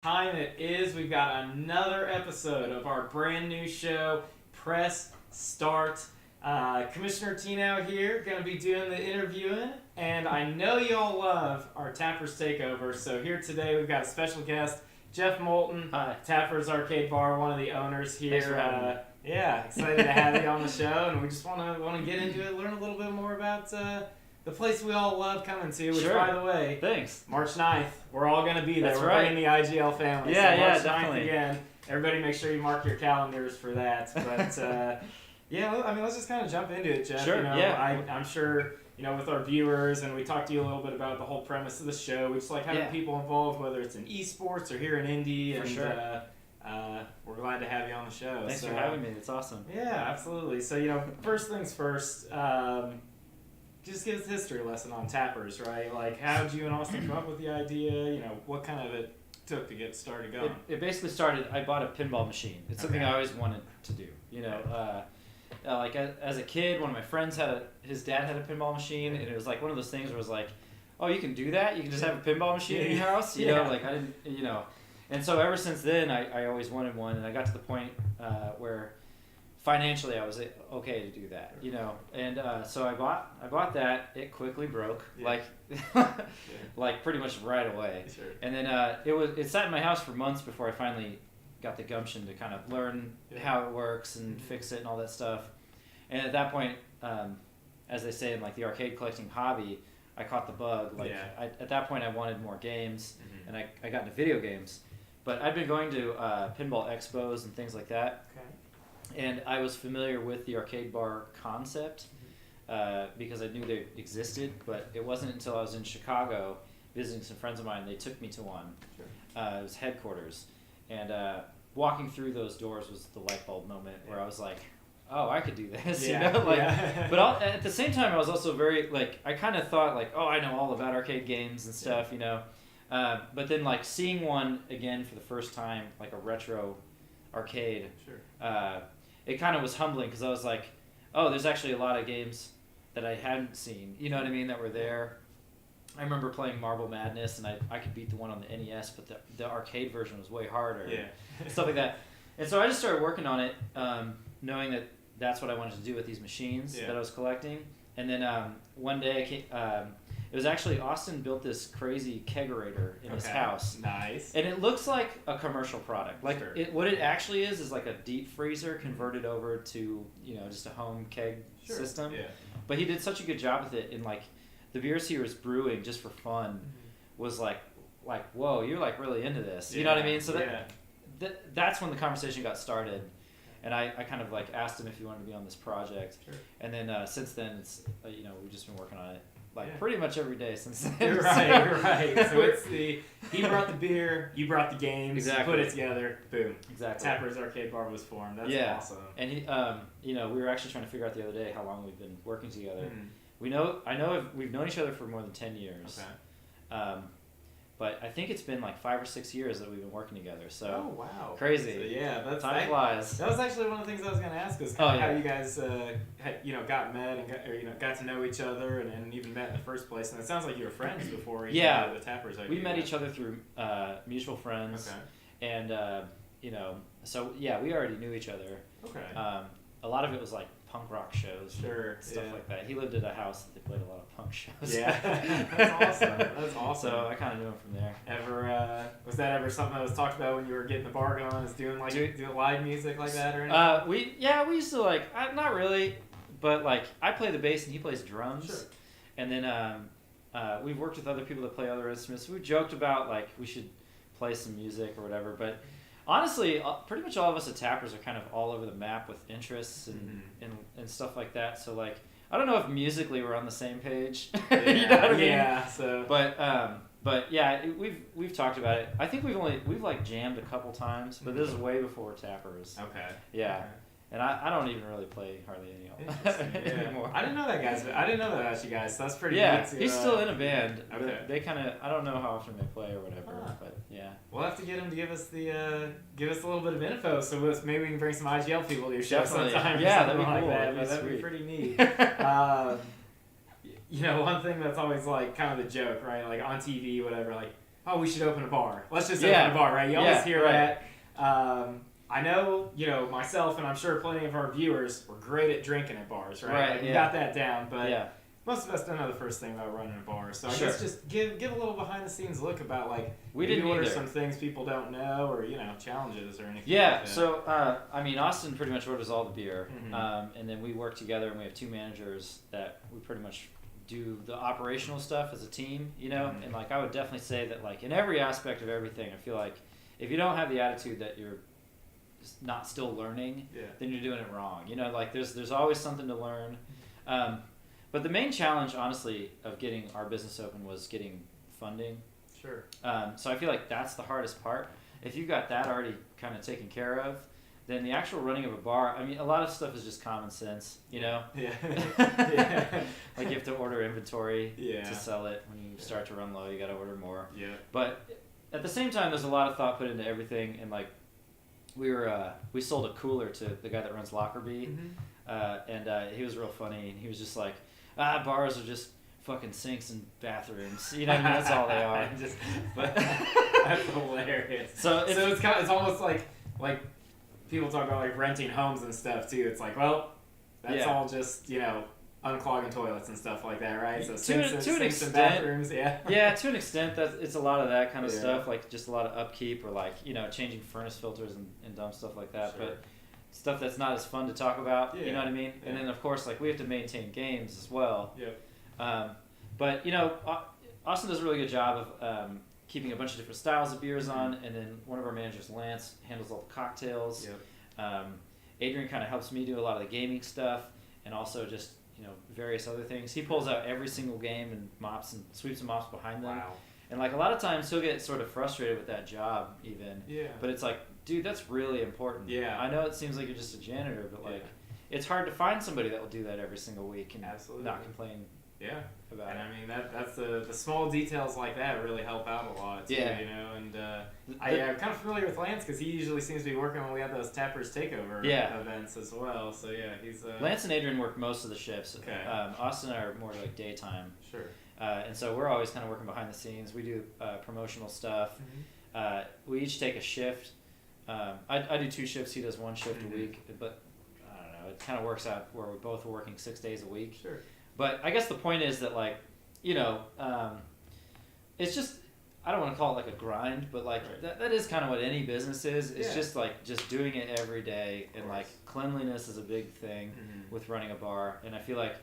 Time it is. We've got another episode of our brand new show, Press Start. Commissioner Tino here, going to be doing the interviewing, and I know you all love our Tappers Takeover, so here today we've got a special guest, Jeff Moulton. Hi. Tappers Arcade Bar, one of the owners here. Thanks for having me. Yeah, excited to have you on the show, and we just want to get into it, learn a little bit more about the place we all love coming to, which, Sure. by the way, Thanks. March 9th, we're all going to be there. That's We're right. bringing the IGL family. Yeah, so March 9th definitely. again. Everybody make sure you mark your calendars for that. But, yeah, I mean, let's just kind of jump into it, Jeff. Sure, You know, yeah. I'm sure, you know, with our viewers, and we talked to you a little bit about the whole premise of the show. We just like having Yeah. people involved, whether it's in esports or here in Indy. For And sure. we're glad to have you on the show. Thanks for having me. It's awesome. Yeah, absolutely. So, you know, first things first, just give us a history lesson on Tappers, right? Like, how did you and Austin come up with the idea? You know, what kind of it took to get started going? It basically started, I bought a pinball machine. It's something Okay. I always wanted to do. You know, like as a kid, one of my friends his dad had a pinball machine, and it was like one of those things where it was like, oh, you can do that? You can just have a pinball machine in your house? You know, like I didn't, you know. And so ever since then, I always wanted one, and I got to the point where financially I was okay to do that, you know. And so I bought that. It quickly broke, Yeah. like pretty much right away. Sure. And then it sat in my house for months before I finally got the gumption to kind of learn how it works and fix it and all that stuff. And at that point, as they say in like the arcade collecting hobby, I caught the bug. Like at that point, I wanted more games, and I got into video games. But I'd been going to pinball expos and things like that. Okay. And I was familiar with the arcade bar concept because I knew they existed, but it wasn't until I was in Chicago visiting some friends of mine, they took me to one. Sure. It was headquarters. And walking through those doors was the light bulb moment where I was like, oh, I could do this, you know? Like, but at the same time, I was also very, like, I kind of thought, like, oh, I know all about arcade games and stuff, you know? But then, like, seeing one again for the first time, like a retro arcade, Sure. It kind of was humbling because I was like, oh, there's actually a lot of games that I hadn't seen, you know what I mean, that were there. I remember playing Marble Madness, and I could beat the one on the NES, but the arcade version was way harder. Stuff like that. And so I just started working on it, knowing that that's what I wanted to do with these machines that I was collecting. And then one day it was actually Austin built this crazy kegerator in his house. Nice. And it looks like a commercial product. Like Sure. what it actually is like a deep freezer converted over to, you know, just a home keg system. Yeah. But he did such a good job with it, and like the beers he was brewing just for fun was like whoa, you're like really into this. You know what I mean? So that's when the conversation got started. And I kind of like asked him if he wanted to be on this project. Sure. And then since then, it's you know, we've just been working on it pretty much every day since then. You're right. So it's he brought the beer, you brought the games, Exactly. you put it together, boom. Exactly. Tappers Arcade Bar was formed. That's awesome. And he, you know, we were actually trying to figure out the other day how long we've been working together. Mm. We've known each other for more than 10 years. Okay. But I think it's been like 5 or 6 years that we've been working together. So Oh wow. crazy. So, yeah, that's Time flies. That was actually one of the things I was going to ask is how you guys got met and got to know each other and even met in the first place. And it sounds like you were friends before you the Tappers idea. We met each other through mutual friends. Okay. And you know, so yeah, we already knew each other. Okay. A lot of it was like punk rock shows, stuff like that. He lived at a house that they played a lot of punk shows. Yeah, that's awesome. That's awesome. So I kind of knew him from there. Was that ever something that was talked about when you were getting the bar going? Is doing live music like that or anything? We used to like not really, but like I play the bass and he plays drums. Sure. And then we've worked with other people that play other instruments. We joked about like we should play some music or whatever, but honestly, pretty much all of us at Tappers are kind of all over the map with interests and stuff like that. So like, I don't know if musically we're on the same page. You know what I mean? Yeah. So. But yeah, we've talked about it. I think we've like jammed a couple times, but this is way before Tappers. Okay. Yeah. Okay. And I don't even really play hardly any anymore. I didn't know that, guys. I didn't know that about you guys. So that's pretty Yeah, neat. he's still in a band. Okay. They kind of, I don't know how often they play or whatever, but yeah. We'll have to get him to give us a little bit of info, so maybe we can bring some IGL people to your show sometime. Yeah, that'd be cool. That. That'd be pretty neat. You know, one thing that's always like kind of the joke, right? Like on TV, whatever. Like, oh, we should open a bar. Let's just Yeah. open a bar, right? You always hear right. that. I know, myself, and I'm sure plenty of our viewers were great at drinking at bars, right? Right, Like, we yeah. got that down, but Yeah. most of us don't know the first thing about running a bar. So I Sure. guess just give a little behind the scenes look about like We maybe didn't what are either. some things people don't know, or challenges or anything. Yeah, like that. so Austin pretty much orders all the beer, Mhm. and then we work together, and we have 2 managers that we pretty much do the operational stuff as a team, Mhm. and like I would definitely say that like in every aspect of everything, I feel like if you don't have the attitude that you're not still learning, Yeah. then you're doing it wrong. Like there's always something to learn. But the main challenge, honestly, of getting our business open was getting funding. Sure. So I feel like that's the hardest part. If you've got that already kind of taken care of, then the actual running of a bar, I mean, a lot of stuff is just common sense, Yeah. Yeah. Like you have to order inventory Yeah. to sell it. When you start to run low, you got to order more. Yeah. But at the same time, there's a lot of thought put into everything. And like we sold a cooler to the guy that runs Lockerbie, Mm-hmm. and he was real funny. And he was just like, bars are just fucking sinks and bathrooms. You know what I mean? That's all they are. But That's hilarious. So it's almost like people talk about like renting homes and stuff too. It's like, well, that's Yeah. all just unclogging toilets and stuff like that, right? So To an sinks and extent. bathrooms, yeah. Yeah, to an extent, it's a lot of that kind of Yeah. stuff, like just a lot of upkeep or like changing furnace filters and dumb stuff like that. Sure. But stuff that's not as fun to talk about. You Yeah. know what I mean? Yeah. And then of course, like we have to maintain games as well. Yep. But Austin does a really good job of keeping a bunch of different styles of beers on, and then one of our managers, Lance, handles all the cocktails. Yep. Adrian kind of helps me do a lot of the gaming stuff, and also just various other things. He pulls out every single game and mops and sweeps and mops behind them. Wow. And like a lot of times he'll get sort of frustrated with that job even. Yeah. But it's like, dude, that's really important. Yeah. I know it seems like you're just a janitor, but like Yeah. it's hard to find somebody that will do that every single week and Absolutely. not complain Yeah. about And it. I mean that's the small details like that really help out a lot too, Yeah. And I'm kind of familiar with Lance because he usually seems to be working when we have those Tappers Takeover events as well. So yeah, he's Lance and Adrian work most of the shifts. Okay. Austin and I are more like daytime. Sure. And so we're always kind of working behind the scenes. We do promotional stuff. We each take a shift. I do 2 shifts. He does 1 shift a week. But I don't know. It kind of works out where we both are working 6 days a week. Sure. But I guess the point is that like, it's just, I don't want to call it like a grind, but like that is kind of what any business is. It's just like just doing it every day, and like cleanliness is a big thing with running a bar. And I feel like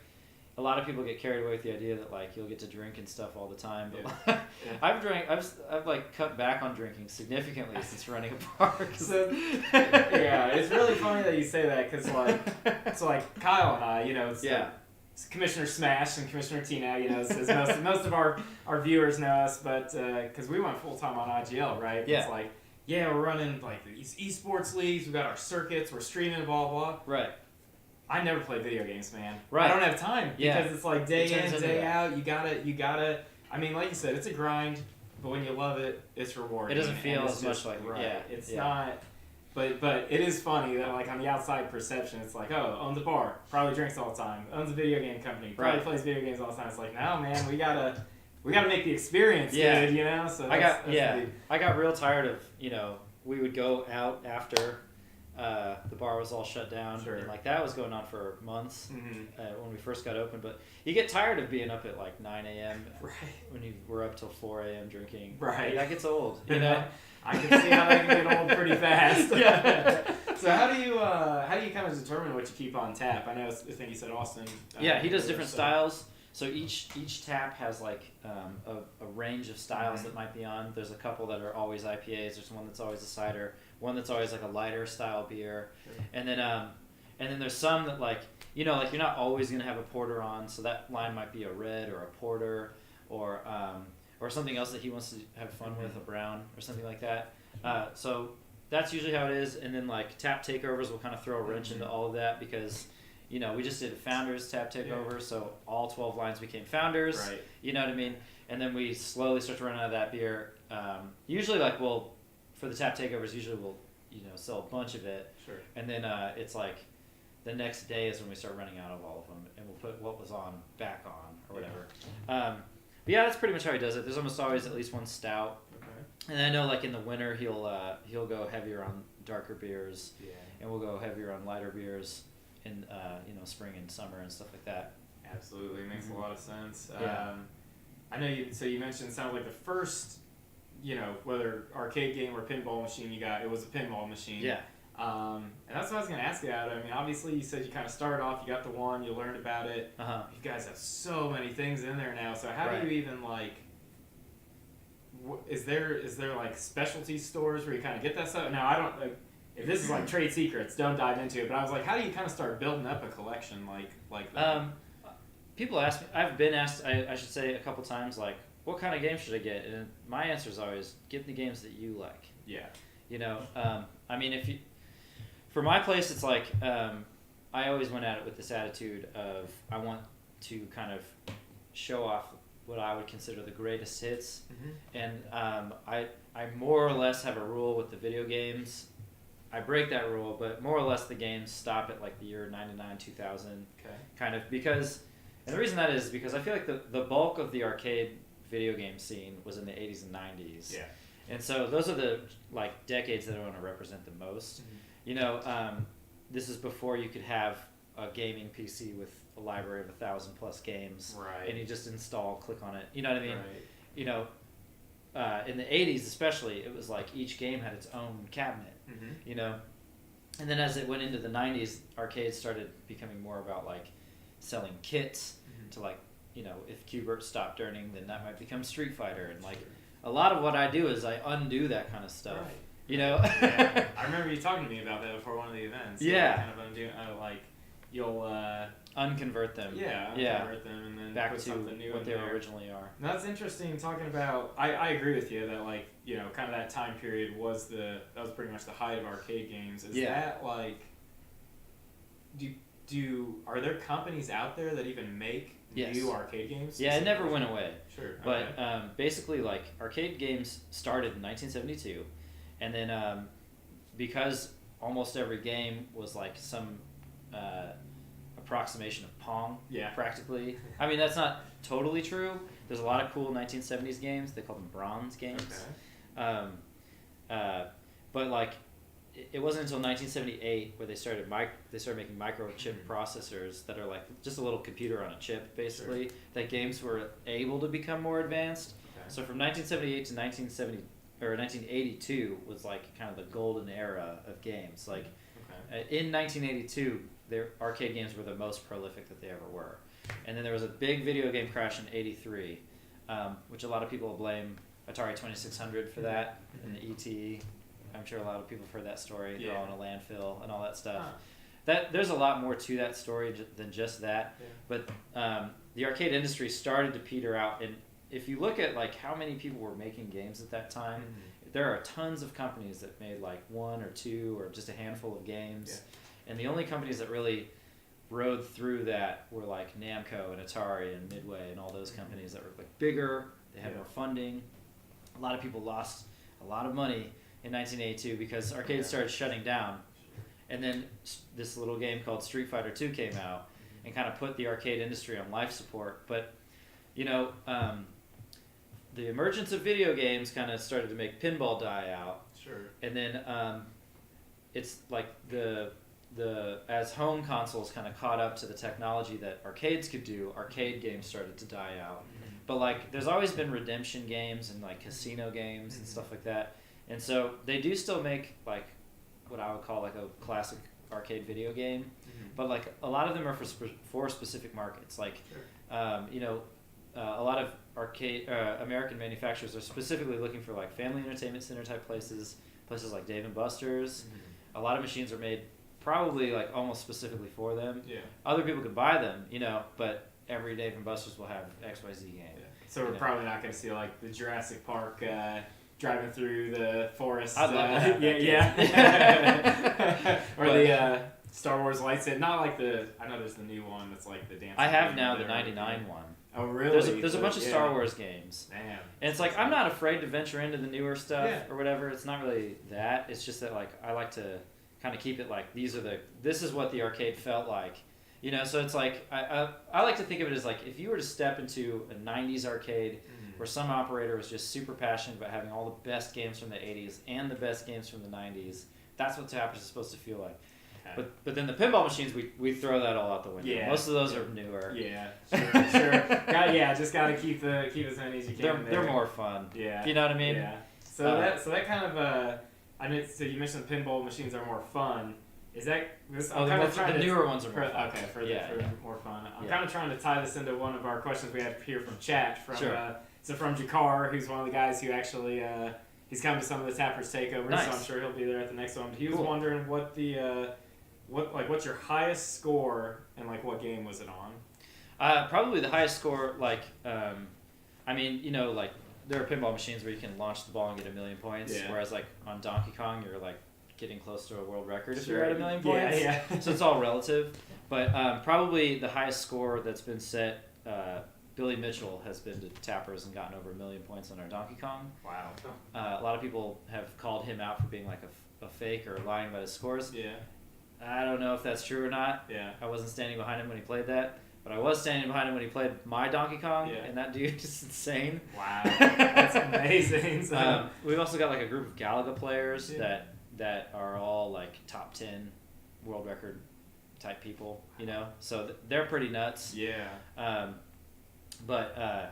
a lot of people get carried away with the idea that like you'll get to drink and stuff all the time. But I've like cut back on drinking significantly since running a bar. So, yeah, it's really funny that you say that because like Kyle and I, it's Commissioner Smash and Commissioner T now, as most of our viewers know us, but because we went full time on IGL, right? Yeah. It's like, we're running like these esports leagues, we got our circuits, we're streaming, blah blah. Right. I never play video games, man. Right. I don't have time because it's like day in, day out. You gotta. I mean, like you said, it's a grind, but when you love it, it's rewarding. It doesn't feel and as much like It's not. But it is funny that like on the outside perception, it's like, oh, owns a bar, probably drinks all the time, owns a video game company, probably plays video games all the time. It's like, no, man, we gotta make the experience good, So I got real tired of we would go out after the bar was all shut down, and like that was going on for months when we first got open. But you get tired of being up at like 9 a.m. when you were up till 4 a.m. drinking. Right, that gets old, I can see how that can get old pretty fast. So how do you kind of determine what you keep on tap? I think you said Austin. He does different styles. So each tap has like a range of styles that might be on. There's a couple that are always IPAs. There's one that's always a cider. One that's always like a lighter style beer. And then there's some that like you're not always gonna have a porter on. So that line might be a red or a porter or something else that he wants to have fun with, a brown or something like that. So that's usually how it is. And then like tap takeovers will kind of throw a wrench into all of that because we just did a Founders tap takeover, so all 12 lines became Founders. Right. You know what I mean? And then we slowly start to run out of that beer. Usually, like for the tap takeovers, we'll sell a bunch of it. Sure. And then it's like the next day is when we start running out of all of them, and we'll put what was on back on or whatever. But yeah, that's pretty much how he does it. There's almost always at least one stout. And I know like in the winter he'll go heavier on darker beers, and we'll go heavier on lighter beers in spring and summer and stuff like that. Absolutely, it makes a lot of sense. Yeah. I know you. So you mentioned it sounded like the first, whether arcade game or pinball machine you got, it was a pinball machine. Yeah. And that's what I was going to ask you about. I mean, obviously you said you kind of started off, you got the one, you learned about it. Uh-huh. You guys have so many things in there now. So how do you even is there like specialty stores where you kind of get that stuff? Now I don't if this is like trade secrets, don't dive into it. But I was like, how do you kind of start building up a collection like that? People ask me. I've been asked. I should say a couple times like, what kind of games should I get? And my answer is always get the games that you like. Yeah. I mean, for my place, it's like I always went at it with this attitude of I want to kind of show off what I would consider the greatest hits, and I more or less have a rule with the video games. I break that rule, but more or less the games stop at like the year 99, 2000, kind of, because, and the reason that is because I feel like the bulk of the arcade video game scene was in the 80s and 90s. Yeah. And so those are the like decades that I want to represent the most. This is before you could have a gaming PC with a library of 1,000+ games, right? And you just install, click on it. You know what I mean? Right. In the 80s especially, it was like each game had its own cabinet. And then as it went into the 90s, arcades started becoming more about like selling kits to like, if Q*bert stopped earning, then that might become Street Fighter, and like a lot of what I do is I undo that kind of stuff. Right. Yeah. I remember you talking to me about that before one of the events. Yeah. Kind of undo, you'll unconvert them. Unconvert them and then back put to something new what in they there. originally are. And that's interesting talking about. I agree with you that kind of that time period was pretty much the height of arcade games. Is that like are there companies out there that even make new arcade games? Yeah, it never went away. Sure. But basically, like, arcade games started in 1972, and then because almost every game was like some approximation of Pong, practically. I mean, that's not totally true. There's a lot of cool 1970s games. They call them bronze games. But like, it wasn't until 1978 where they started making microchip processors that are like just a little computer on a chip, basically, that games were able to become more advanced. So from 1978 to 1982 was like kind of the golden era of games. Like in 1982, their arcade games were the most prolific that they ever were. And then there was a big video game crash in '83, which a lot of people blame Atari 2600 for that, and the ET. I'm sure a lot of people have heard that story. They're all in a landfill and all that stuff. There's a lot more to that story than just that. But the arcade industry started to peter out, and if you look at like how many people were making games at that time, there are tons of companies that made like one or two or just a handful of games. And the only companies that really rode through that were like Namco and Atari and Midway and all those companies that were like bigger. They had more funding. A lot of people lost a lot of money in 1982 because arcades started shutting down, and then this little game called Street Fighter 2 came out and kind of put the arcade industry on life support. But the emergence of video games kind of started to make pinball die out. And then it's like as home consoles kind of caught up to the technology that arcades could do, arcade games started to die out. But like there's always been redemption games and like casino games and stuff like that. And so they do still make like what I would call like a classic arcade video game, but like a lot of them are for specific markets. Like, a lot of arcade American manufacturers are specifically looking for like family entertainment center type places like Dave and Buster's. A lot of machines are made probably like almost specifically for them. Other people could buy them, but every Dave and Buster's will have XYZ game. So we're probably not going to see like the Jurassic Park driving through the forest. I'd love to have that. Or the Star Wars lightsaber. Not like I know there's the new one that's like the dancing. I have now the 99 one. Oh, really? There's a bunch of Star Wars games. Damn. And it's like, I'm not afraid to venture into the newer stuff or whatever. It's not really that. It's just that like, I like to kind of keep it like, this is what the arcade felt like. So it's like, I like to think of it as like, if you were to step into a 90s arcade, where some operator was just super passionate about having all the best games from the 80s and the best games from the 90s. That's what Tappers is supposed to feel like. Okay. But then the pinball machines, we throw that all out the window. Yeah. Most of those are newer. Yeah, sure. Just got to keep as many as you can. They're more fun. Yeah. You know what I mean? Yeah. So that kind of so you mentioned the pinball machines are more fun. Is that the newer ones are more fun. Okay, for more fun. I'm kind of trying to tie this into one of our questions we had here from chat from from Jakar, who's one of the guys who actually he's come to some of the Tappers takeovers, so I'm sure he'll be there at the next one. But he was wondering what the what's your highest score and like what game was it on? Probably the highest score, like I mean, you know, like there are pinball machines where you can launch the ball and get 1 million points, whereas like on Donkey Kong you're like getting close to a world record if you're at 1 million points. Yeah. So it's all relative. But probably the highest score that's been set, Billy Mitchell has been to Tappers and gotten over 1 million points on our Donkey Kong. Wow. A lot of people have called him out for being like a fake or lying about his scores. Yeah. I don't know if that's true or not. Yeah. I wasn't standing behind him when he played that. But I was standing behind him when he played my Donkey Kong, and that dude is insane. Wow. That's amazing. So. We've also got like a group of Galaga players that are all like top 10 world record type people, you know, so they're pretty nuts. Yeah. But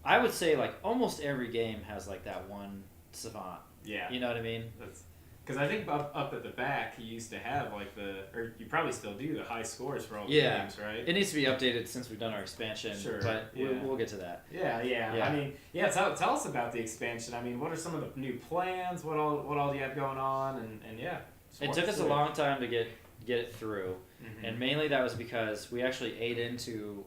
I would say like almost every game has like that one savant. Yeah. You know what I mean? Because I think up at the back he used to have like or you probably still do, the high scores for all the games, right? It needs to be updated since we've done our expansion. Sure. But we'll get to that. Yeah. I mean, tell us about the expansion. I mean, what are some of the new plans? What all do you have going on? And it took us a long time to get it through. Mm-hmm. And mainly that was because we actually ate into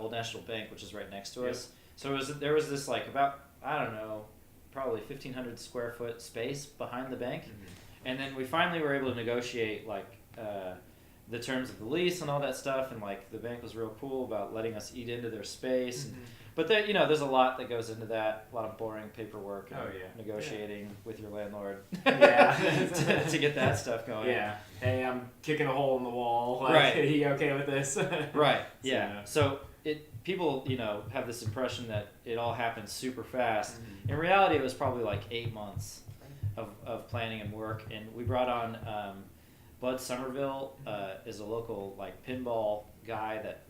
Old National Bank, which is right next to us. So there was this like about, I don't know, probably 1,500 square foot space behind the bank. Mm-hmm. And then we finally were able to negotiate like the terms of the lease and all that stuff, and like the bank was real cool about letting us eat into their space. Mm-hmm. But there, there's a lot that goes into that, a lot of boring paperwork and negotiating with your landlord to get that stuff going. Yeah. Hey, I'm kicking a hole in the wall. Like, right. Are you okay with this? Right. Yeah. So people, have this impression that it all happens super fast. Mm-hmm. In reality, it was probably like 8 months of planning and work. And we brought on Bud Somerville is a local like pinball guy that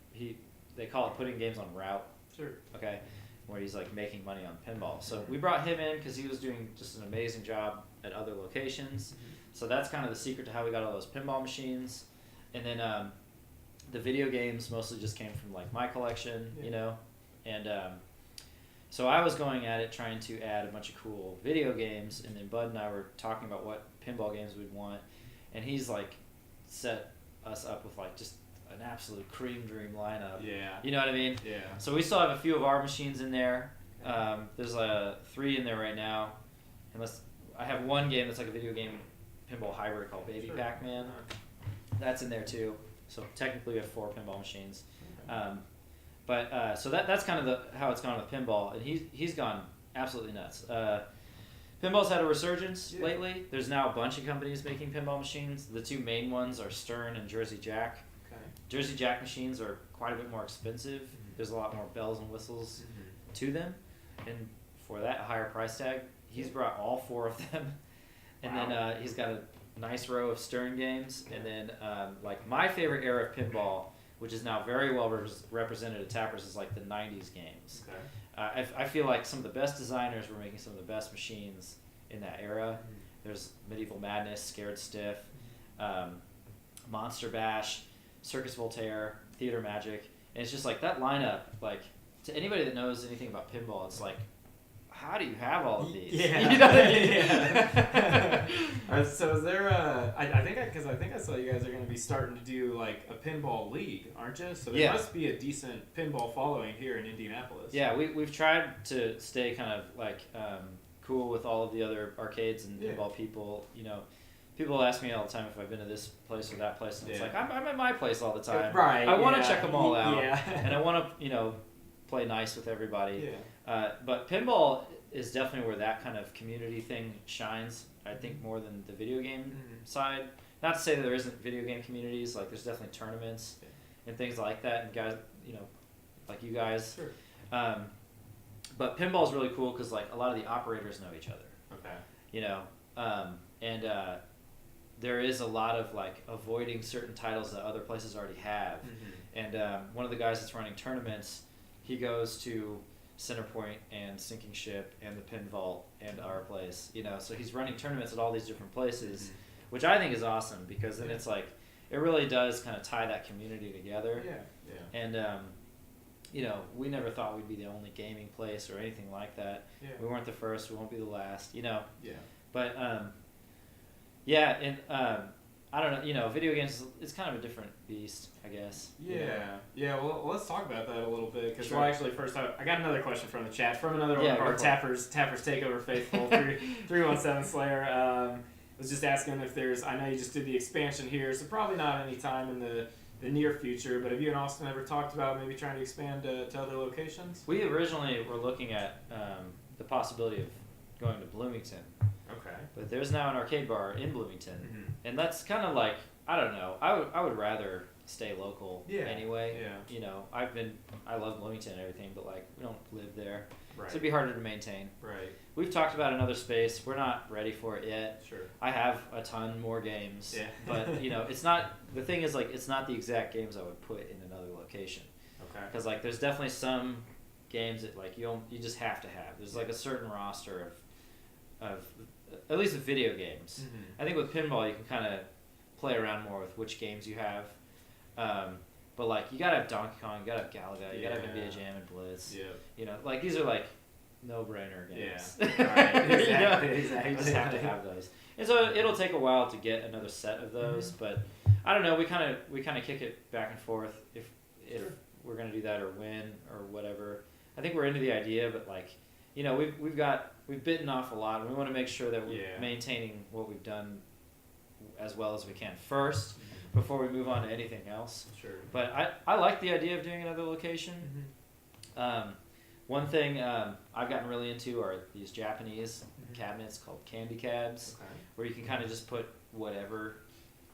they call it putting games on route. Sure. Okay, where he's like making money on pinball. So we brought him in because he was doing just an amazing job at other locations. Mm-hmm. So that's kind of the secret to how we got all those pinball machines. And then the video games mostly just came from like my collection, and so I was going at it trying to add a bunch of cool video games, and then Bud and I were talking about what pinball games we'd want, and he's like set us up with like just an absolute cream dream lineup. Yeah. You know what I mean? Yeah. So we still have a few of our machines in there. There's 3 in there right now. Unless I have one game that's like a video game pinball hybrid called Baby Pac-Man. That's in there too. So technically we have 4 pinball machines. Okay. So that's kind of how it's gone with pinball, and he's gone absolutely nuts. Pinball's had a resurgence lately. There's now a bunch of companies making pinball machines. The 2 main ones are Stern and Jersey Jack. Okay. Jersey Jack machines are quite a bit more expensive. Mm-hmm. There's a lot more bells and whistles to them, and for that higher price tag, he's brought all 4 of them. And then he's got a nice row of Stern games, and then like my favorite era of pinball, which is now very well represented at Tappers, is like the 90s games. Okay. I feel like some of the best designers were making some of the best machines in that era. Mm-hmm. There's Medieval Madness, Scared Stiff, Monster Bash, Circus Voltaire, Theater Magic, and it's just like that lineup, like to anybody that knows anything about pinball, it's like, how do you have all of these? Yeah. You know what I mean? Yeah. All right, so is there I think I saw you guys are going to be starting to do like a pinball league, aren't you? So there must be a decent pinball following here in Indianapolis. Yeah, we've tried to stay kind of like cool with all of the other arcades and pinball people. People ask me all the time if I've been to this place or that place, and it's like I'm at my place all the time. Right. I want to check them all out, yeah. and I want to play nice with everybody. Yeah. But pinball is definitely where that kind of community thing shines. I think more than the video game side. Not to say that there isn't video game communities. Like there's definitely tournaments and things like that, and guys, like you guys. Sure. But pinball is really cool because like a lot of the operators know each other. Okay. You know, and there is a lot of like avoiding certain titles that other places already have. And one of the guys that's running tournaments, he goes to Centerpoint and Sinking Ship and the Pin Vault and our place. You know, so he's running tournaments at all these different places, which I think is awesome because then it's like it really does kind of tie that community together. Yeah. And you know, we never thought we'd be the only gaming place or anything like that. Yeah. We weren't the first. We won't be the last. You know. Yeah. But yeah, and I don't know. You know, video games is kind of a different beast, I guess. Yeah. You know? Yeah. Well, let's talk about that a little bit because Sure. well, actually, first I got another question from the chat from another one of our go for Tappers Takeover faithful 317 Slayer. Was just asking if there's. I know you just did the expansion here, so probably not any time in the near future. But have you and Austin ever talked about maybe trying to expand to other locations? We originally were looking at the possibility of going to Bloomington. Okay. But there's now an arcade bar in Bloomington, Mm-hmm. and that's kind of like I don't know. I would rather stay local anyway. Yeah. You know, I love Bloomington and everything, but like we don't live there, Right. so it'd be harder to maintain. Right. We've talked about another space. We're not ready for it yet. Sure. I have a ton more games, Yeah. but you know, it's not. The thing is, like, it's not the exact games I would put in another location. Okay. Because like, there's definitely some games that like you just have to have. There's like a certain roster of at least with video games. Mm-hmm. I think with pinball you can kind of play around more with which games you have. But like, you gotta have Donkey Kong, you gotta have Galaga, you gotta have NBA Jam and Blitz. Yeah. You know, like these are like no-brainer games. Yeah. Right. Exactly. You know? Exactly. You just have to have those. And so it'll take a while to get another set of those, but I don't know. We kind of kick it back and forth if we're gonna do that or when or whatever. I think we're into the idea, but like, you know, we've bitten off a lot, and we want to make sure that we're maintaining what we've done as well as we can first before we move on to anything else. Sure. But I like the idea of doing another location. One thing I've gotten really into are these Japanese cabinets called candy cabs, where you can kind of just put whatever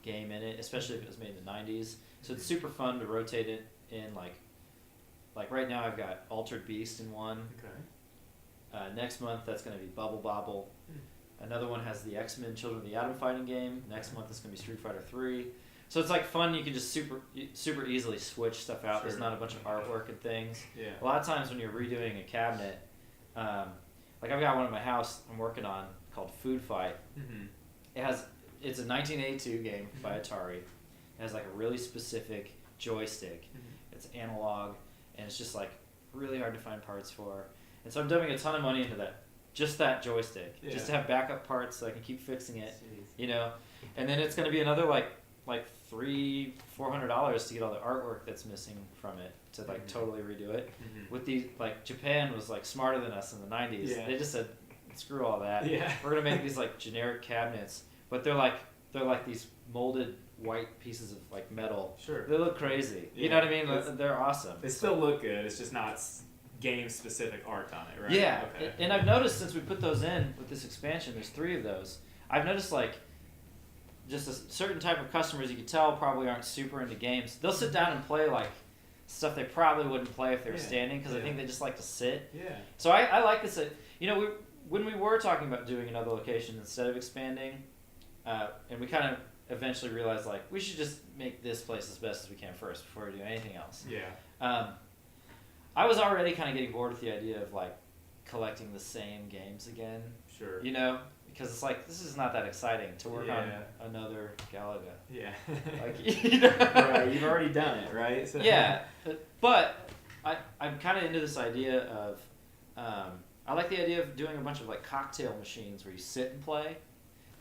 game in it, especially if it was made in the 90s. So it's super fun to rotate it in, like right now I've got Altered Beast in one. Okay. Next month that's going to be Bubble Bobble. Another one has the X-Men Children of the Atom fighting game. Next month it's going to be Street Fighter 3. So it's like fun. You can just super easily switch stuff out. Sure. There's not a bunch of artwork and things. Yeah. A lot of times when you're redoing a cabinet, like I've got one at my house I'm working on called Food Fight. It's a 1982 game by Atari. It has like a really specific joystick. It's analog, and it's just like really hard to find parts for. And so I'm dumping a ton of money into that joystick, just to have backup parts so I can keep fixing it. Jeez. You know, and then it's going to be another like $300-400 to get all the artwork that's missing from it to like totally redo it. With these, like, Japan was like smarter than us in the 90s. Yeah. They just said, screw all that. Yeah. We're gonna make these like generic cabinets, but they're like these molded white pieces of like metal. Sure. They look crazy. Yeah. You know what I mean? They're awesome. They still look good. It's just not game specific art on it, right? Yeah. Okay. And I've noticed since we put those in with this expansion, there's 3 of those. I've noticed like just a certain type of customers you could tell probably aren't super into games. They'll sit down and play like stuff they probably wouldn't play if they were standing because I think they just like to sit. Yeah. So I like this. You know, when we were talking about doing another location instead of expanding, and we kind of eventually realized like we should just make this place as best as we can first before we do anything else. Yeah. I was already kind of getting bored with the idea of like collecting the same games again. Sure. You know. Because it's like, this is not that exciting to work on another Galaga. Yeah. Like, you know? Right, you've already done it, right? So. Yeah. But I'm kind of into this idea of, I like the idea of doing a bunch of like cocktail machines where you sit and play.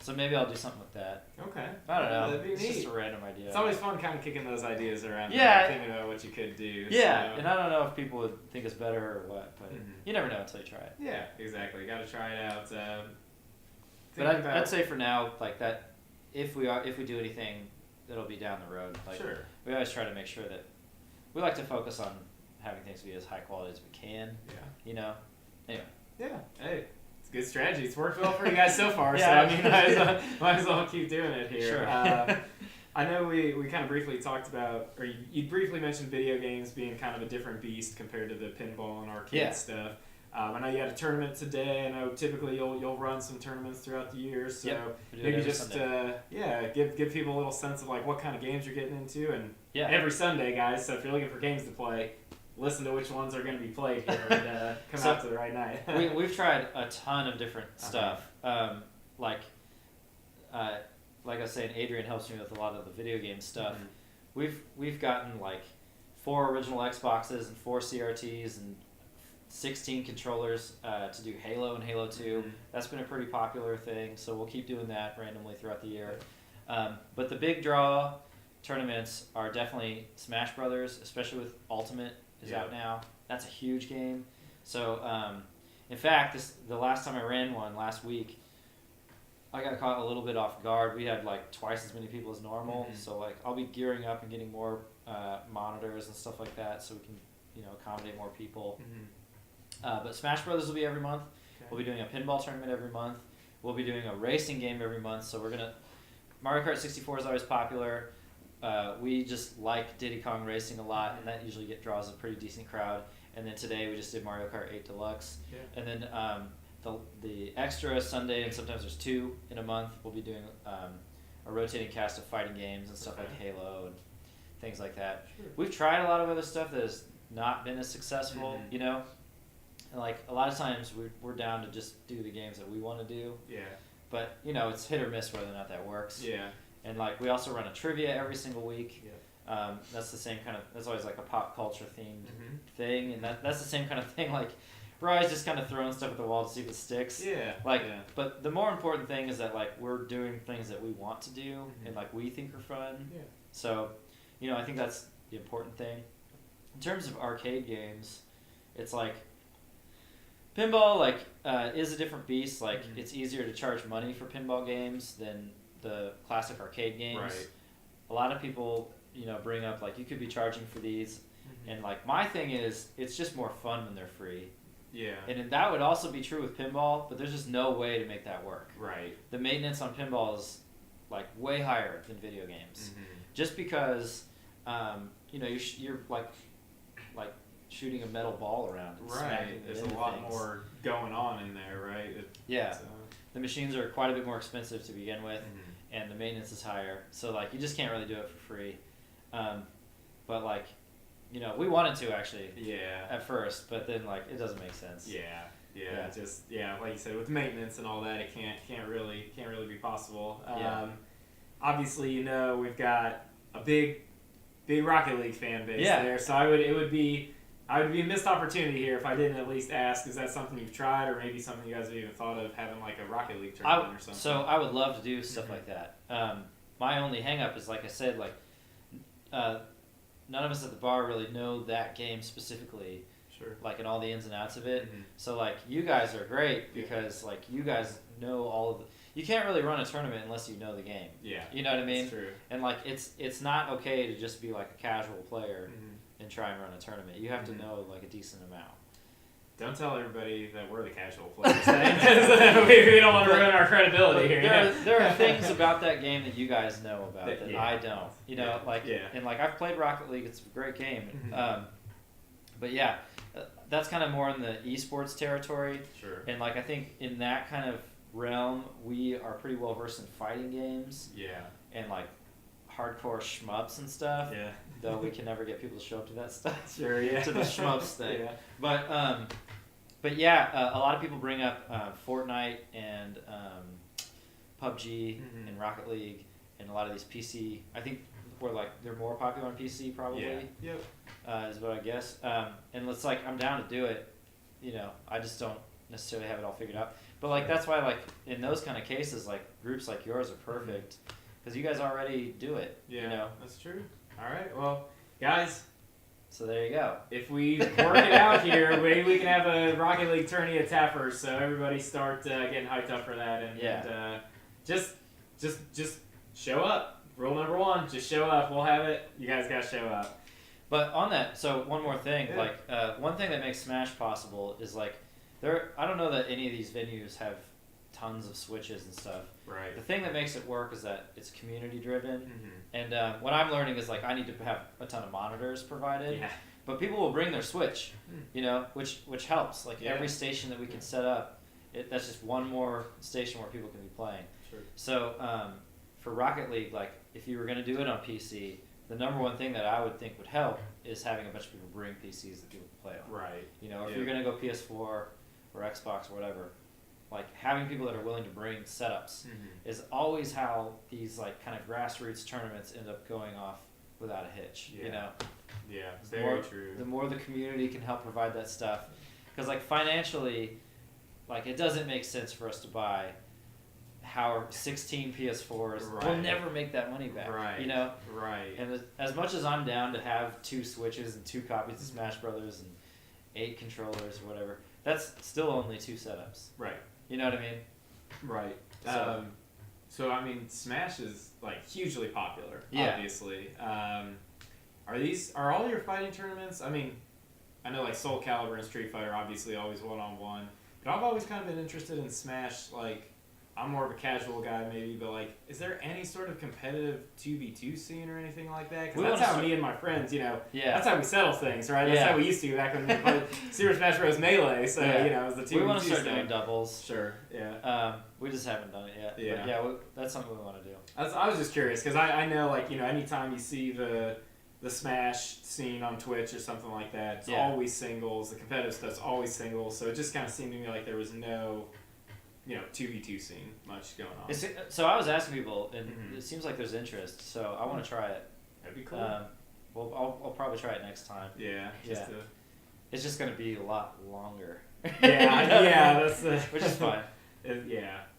So maybe I'll do something with that. Okay. I don't know. That'd be neat. Just a random idea. It's always fun kind of kicking those ideas around. Yeah. Thinking about what you could do. Yeah. So. And I don't know if people would think it's better or what, but you never know until you try it. Yeah, exactly. You got to try it out. But I'd say for now, like that, if we do anything, it'll be down the road. Like, sure. We always try to make sure that we like to focus on having things be as high quality as we can. Yeah. You know. Anyway. Yeah. Hey, it's a good strategy. It's worked well for you guys so far. Yeah. So I mean, might as well keep doing it here. Sure. I know we kind of briefly talked about, or you briefly mentioned video games being kind of a different beast compared to the pinball and arcade stuff. I know you had a tournament today. I know typically you'll run some tournaments throughout the year, so Yep, we do it maybe every just Sunday. give people a little sense of like what kind of games you're getting into, and Yeah. every Sunday, guys. So if you're looking for games to play, listen to which ones are going to be played here and come out to the right night. We've tried a ton of different stuff. Like I was saying, Adrian helps me with a lot of the video game stuff. We've gotten like 4 original Xboxes and 4 CRTs and 16 controllers to do Halo and Halo 2. That's been a pretty popular thing, so we'll keep doing that randomly throughout the year. But the big draw tournaments are definitely Smash Brothers, especially with Ultimate is out now. That's a huge game. So, in fact, the last time I ran one last week, I got caught a little bit off guard. We had like twice as many people as normal, so like I'll be gearing up and getting more monitors and stuff like that, so we can accommodate more people. But Smash Brothers will be every month. Okay. We'll be doing a pinball tournament every month. We'll be doing a racing game every month. So Mario Kart 64 is always popular. We just like Diddy Kong Racing a lot, and that usually draws a pretty decent crowd. And then today we just did Mario Kart 8 Deluxe. And then the extra Sunday, and sometimes there's 2 in a month, we'll be doing a rotating cast of fighting games and stuff like Halo and things like that. We've tried a lot of other stuff that has not been as successful, And like a lot of times we're down to just do the games that we want to do. But it's hit or miss whether or not that works. And like we also run a trivia every single week. That's the same kind of. That's always like a pop culture themed thing, and that's the same kind of thing. Like we're always just kind of throwing stuff at the wall to see if it sticks. But the more important thing is that like we're doing things that we want to do and like we think are fun. So, I think that's the important thing. In terms of arcade games, it's like pinball is a different beast. Like it's easier to charge money for pinball games than the classic arcade games. Right. A lot of people, bring up like you could be charging for these, and like my thing is it's just more fun when they're free. And that would also be true with pinball, but there's just no way to make that work. Right. The maintenance on pinball is like way higher than video games, just because you're like shooting a metal ball around. And right. There's a lot more going on in there, right? The machines are quite a bit more expensive to begin with, and the maintenance is higher. So like you just can't really do it for free. But like, we wanted to actually. At first, but then like it doesn't make sense. Just like you said, with maintenance and all that, it can't really be possible. Obviously, we've got a big Rocket League fan base there, so it would be a missed opportunity here if I didn't at least ask, is that something you've tried, or maybe something you guys have even thought of, having like a Rocket League tournament or something? So I would love to do stuff like that. My only hang up is, like I said, like none of us at the bar really know that game specifically, like and all the ins and outs of it. So like you guys are great because like you guys know all of the. You can't really run a tournament unless you know the game. You know what I mean? That's true. And like it's not okay to just be like a casual player and try and run a tournament. You have to know like a decent amount. Don't tell everybody that we're the casual players, because we don't want to ruin our credibility here. There are things about that game that you guys know about that I don't. And like I've played Rocket League. It's a great game. But that's kind of more in the esports territory. And like I think in that kind of realm, we are pretty well versed in fighting games. And like hardcore shmups and stuff. Though we can never get people to show up to that stuff. To the shmups thing. But a lot of people bring up Fortnite and PUBG and Rocket League and a lot of these PC. I think they're more popular on PC probably. Is what I guess. And it's like I'm down to do it. I just don't necessarily have it all figured out. But like that's why like in those kind of cases like groups like yours are perfect because you guys already do it. That's true. All right, well, guys. So there you go. If we work it out here, maybe we can have a Rocket League tourney at Tappers, so everybody start getting hyped up for that, and just show up. Rule number 1: just show up. We'll have it. You guys gotta show up. But on that, so one more thing, one thing that makes Smash possible is like I don't know that any of these venues have tons of switches and stuff. Right. The thing that makes it work is that it's community driven, and what I'm learning is like I need to have a ton of monitors provided. But people will bring their Switch, which helps. Like every station that we can set up, that's just one more station where people can be playing. Sure. So for Rocket League, like if you were going to do it on PC, the number one thing that I would think would help is having a bunch of people bring PCs that people can play on. Right. If you're going to go PS4 or Xbox or whatever, like having people that are willing to bring setups is always how these like kind of grassroots tournaments end up going off without a hitch. Yeah, very true. The more the community can help provide that stuff, because like financially, like it doesn't make sense for us to buy 16 PS4s. Right. We'll never make that money back. Right. Right. And as much as I'm down to have 2 Switches and 2 copies of Smash Brothers and 8 controllers or whatever, that's still only 2 setups. Right. You know what I mean? Right. So I mean, Smash is like hugely popular. Yeah. Obviously. Are all your fighting tournaments? I mean, I know like Soul Calibur and Street Fighter obviously always 1-on-1, but I've always kind of been interested in Smash. Like, I'm more of a casual guy maybe, but like, is there any sort of competitive 2v2 scene or anything like that? Because that's how me and my friends, that's how we settle things, right? That's how we used to back when we played Super Smash Bros. Melee. So it was the 2v2 we want to start stuff. doing doubles. Sure. Yeah. We just haven't done it yet. Yeah. But that's something we want to do. I was just curious because I know like anytime you see the Smash scene on Twitch or something like that, it's always singles. The competitive stuff's always singles. So it just kind of seemed to me like there was no 2v2 scene much going on. So I was asking people, and it seems like there's interest. So I want to try it. That'd be cool. I'll probably try it next time. Yeah. It's just gonna be a lot longer. That's which is fine.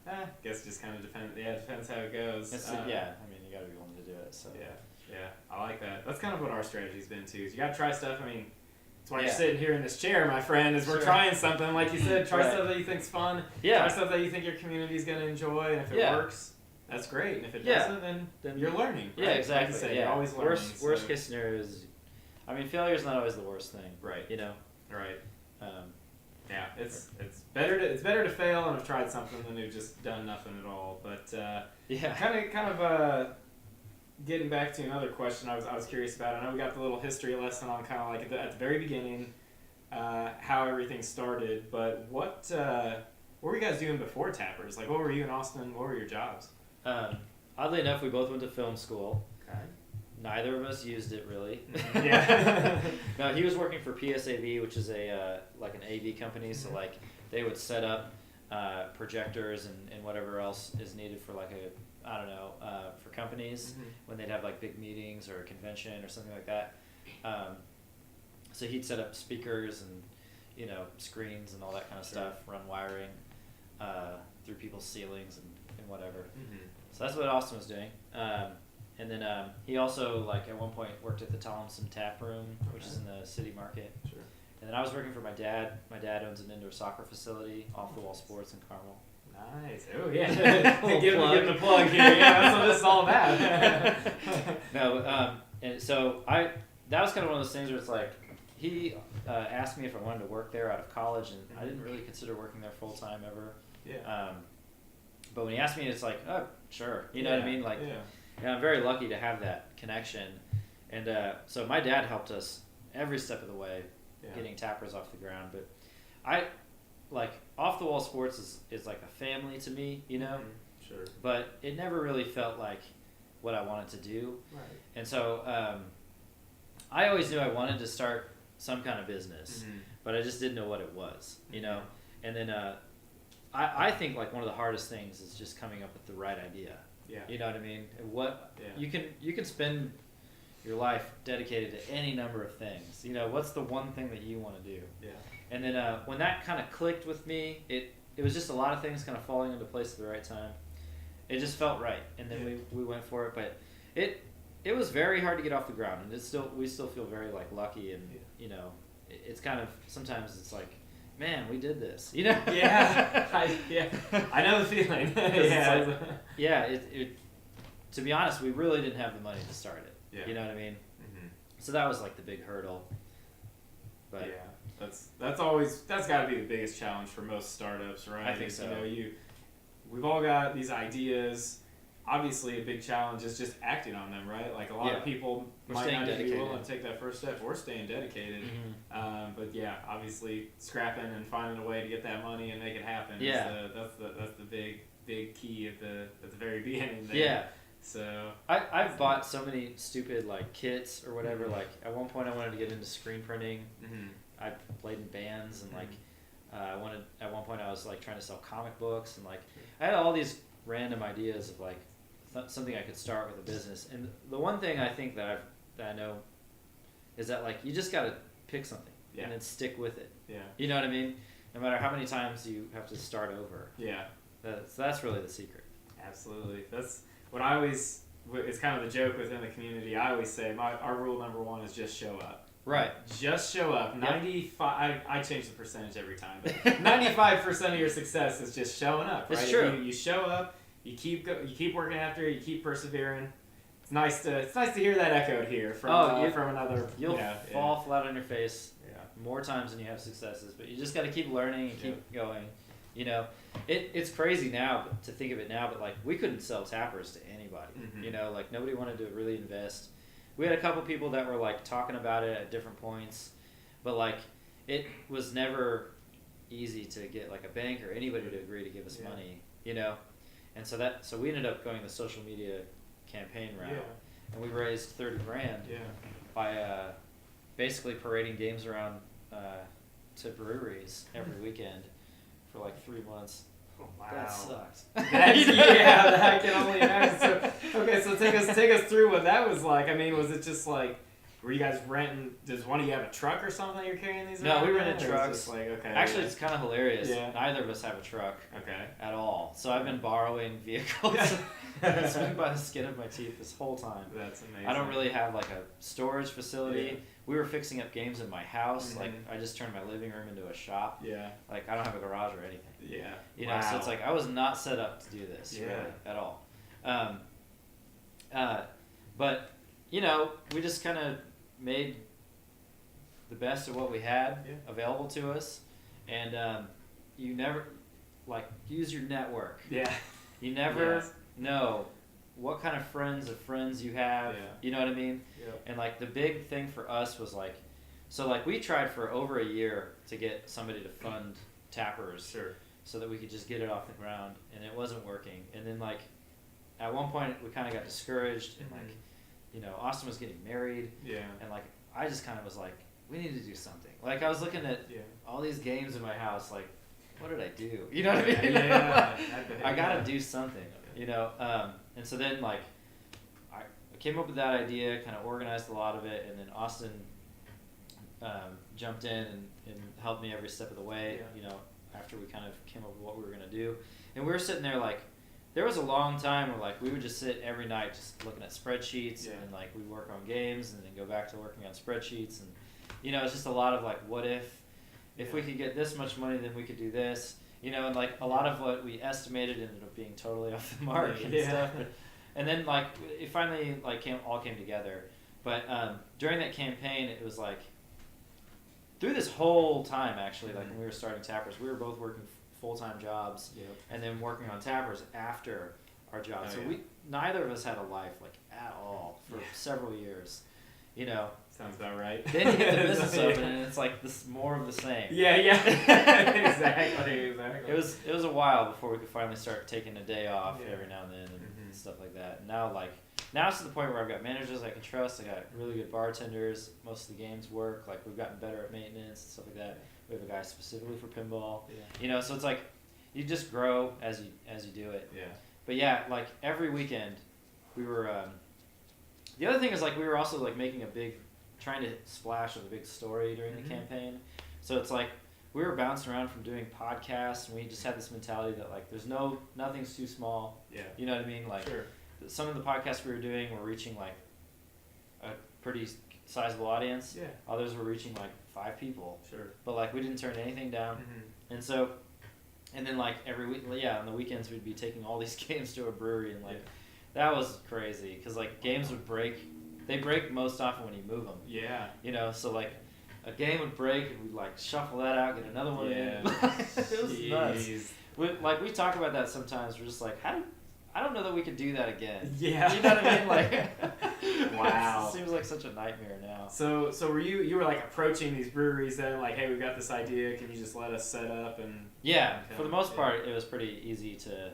I guess it just kind of depends. Yeah, it depends how it goes. I mean, you gotta be willing to do it. So yeah, I like that. That's kind of what our strategy's been too. Is you gotta try stuff. I mean, that's why you're sitting here in this chair, my friend. Is we're trying something, like you said, try stuff that you think's fun. Yeah. Try stuff that you think your community's gonna enjoy, and if it works, that's great. And if it doesn't, then you're learning. Right? Yeah, exactly. Like you said, you're always learning. Worst case scenario is, I mean, failure's not always the worst thing. Right. Right. Yeah, it's better to fail and have tried something than to have just done nothing at all. But kind of getting back to another question I was curious about. I know we got the little history lesson on kind of like at the very beginning, how everything started. But what were you guys doing before Tappers? Like, what were you and Austin? What were your jobs? Oddly enough, we both went to film school. Okay. Neither of us used it really. Yeah. No, he was working for PSAV, which is a like an AV company. So like they would set up projectors and whatever else is needed for like for companies when they'd have like big meetings or a convention or something like that. So he'd set up speakers and screens and all that kind of stuff, run wiring through people's ceilings and whatever. So that's what Austin was doing. And then he also, like, at one point worked at the Thompson Tap Room, which is in the city market. Sure. And then I was working for my dad. My dad owns an indoor soccer facility, Off the Wall Sports in Carmel. Nice. Oh, yeah. Give him the plug here. Yeah, that's what this is all about. No, and so that was kind of one of those things where it's like, he asked me if I wanted to work there out of college, and I didn't really consider working there full-time ever. Yeah. But when he asked me, it's like, oh, sure. You know what I mean? Like, I'm very lucky to have that connection. And so my dad helped us every step of the way getting Tappers off the ground. But Off the Wall Sports is like a family to me, Sure. But it never really felt like what I wanted to do. Right. And so I always knew I wanted to start some kind of business, but I just didn't know what it was, And then I think like one of the hardest things is just coming up with the right idea. Yeah. You know what I mean? You can spend your life dedicated to any number of things. What's the one thing that you want to do? Yeah. And then when that kind of clicked with me, it was just a lot of things kind of falling into place at the right time. It just felt right, and then we went for it. But it was very hard to get off the ground, and we still feel very like lucky, and it's kind of sometimes it's like, man, we did this, Yeah, I know the feeling. To be honest, we really didn't have the money to start it. Yeah. You know what I mean? So that was like the big hurdle. But that's got to be the biggest challenge for most startups, right? I think so. We've all got these ideas. obviously a big challenge is just acting on them, right? Like a lot of people We're might staying not be dedicated. willing to take that first step. We're staying dedicated. But yeah, obviously scrapping and finding a way to get that money and make it happen. Yeah. That's the big key at the very beginning there. Yeah. So I've bought so many stupid like kits or whatever. Like at one point I wanted to get into screen printing. I played in bands and like I wanted at one point I was like trying to sell comic books and like I had all these random ideas of like something I could start with a business. And the one thing I think that I know is that like you just gotta pick something and then stick with it. Yeah. You know what I mean? No matter how many times you have to start over. Yeah. That's really the secret. Absolutely. That's what I always. It's kind of the joke within the community. I always say our rule number one is just show up. Right. Just show up. 95. I change the percentage every time, but 95% of your success is just showing up. Right? It's true. If you show up. You keep working after it. You keep persevering. It's nice to hear that echoed here from from another. You'll fall flat on your face more times than you have successes, but you just got to keep learning and keep going. You know, it's crazy now to think of it now, but like we couldn't sell tappers to anybody. You know, like nobody wanted to really invest. We had a couple people that were like talking about it at different points, but like it was never easy to get like a bank or anybody to agree to give us money. You know. And so we ended up going the social media campaign route, and we raised $30,000 by basically parading games around to breweries every weekend for like 3 months. Oh, wow. That sucked. I can only imagine. So take us through what that was like. I mean, was it just like? Were you guys renting? Does one of you have a truck or something you're carrying these around? No, we rented trucks. Actually, it's kind of hilarious. Neither of us have a truck at all. So I've been borrowing vehicles. It's been by the skin of my teeth this whole time. That's amazing. I don't really have like a storage facility. We were fixing up games in my house. Like I just turned my living room into a shop. Like I don't have a garage or anything. You know, so it's like I was not set up to do this really at all. But you know, we just kind of made the best of what we had available to us, and you never use your network. You never know what kind of friends you have. You know what I mean? And like the big thing for us was like, so like we tried for over a year to get somebody to fund tappers, so that we could just get it off the ground, and it wasn't working. And then like at one point we kind of got discouraged, and like. You know, Austin was getting married, and like I just kind of was like, we need to do something. Like I was looking at all these games in my house, like, what did I do? You know what I mean? I gotta do something. You know, and so then like I came up with that idea, kind of organized a lot of it, and then Austin jumped in and helped me every step of the way. You know, after we kind of came up with what we were gonna do, and we were sitting there like. There was a long time where like we would just sit every night just looking at spreadsheets and like we'd work on games and then go back to working on spreadsheets, and you know it's just a lot of like what if we could get this much money then we could do this, you know, and like a lot of what we estimated ended up being totally off the mark and stuff, and then like it finally like came together, but during that campaign it was like through this whole time actually like when we were starting Tappers we were both working full-time jobs and then working on Tappers after our jobs. Neither of us had a life like at all for several years, you know. Sounds about right. Then you get the business open and it's like this more of the same. Exactly. It was a while before we could finally start taking a day off every now and then and stuff like that. And now it's to the point where I've got managers I can trust. I got really good bartenders. Most of the games work. Like we've gotten better at maintenance and stuff like that. We have a guy specifically for pinball. You know, so it's like you just grow as you do it. But like every weekend we were the other thing is like we were also like trying to splash with a big story during the campaign. So it's like we were bouncing around from doing podcasts and we just had this mentality that like nothing's too small. You know what I mean? Like some of the podcasts we were doing were reaching like a pretty sizable audience. Others were reaching like 5 people. But like we didn't turn anything down. And so and then like every week on the weekends we'd be taking all these games to a brewery and like that was crazy because like games would break. They break most often when you move them. You know, so like a game would break and we'd like shuffle that out, get another one in. It was nuts. We talk about that sometimes. We're just like, I don't know that we could do that again. Yeah. You know what I mean? Like, wow. It seems like such a nightmare now. So were you were like approaching these breweries then, like, hey, we've got this idea, can you just let us set up and? Yeah, for the most part, it was pretty easy to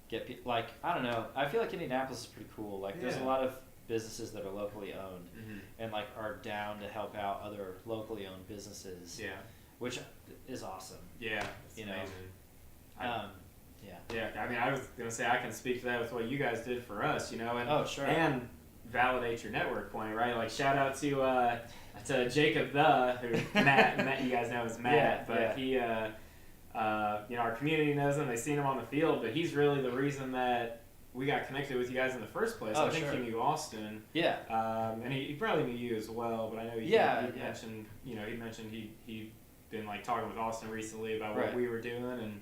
get people. Like, I don't know, I feel like Indianapolis is pretty cool. Like, there's a lot of businesses that are locally owned and like are down to help out other locally owned businesses. Yeah. Which is awesome. Yeah. You know. Amazing. Yeah. Yeah. I mean, I was gonna say I can speak to that with what you guys did for us, you know, and and validate your network point, right? Like, shout out to Jacob who Matt you guys know as Matt, but he you know, our community knows him. They've seen him on the field, but he's really the reason that we got connected with you guys in the first place. I think he knew Austin. Yeah. And he probably knew you as well, but I know he mentioned, you know, he mentioned he'd been like talking with Austin recently about what we were doing, and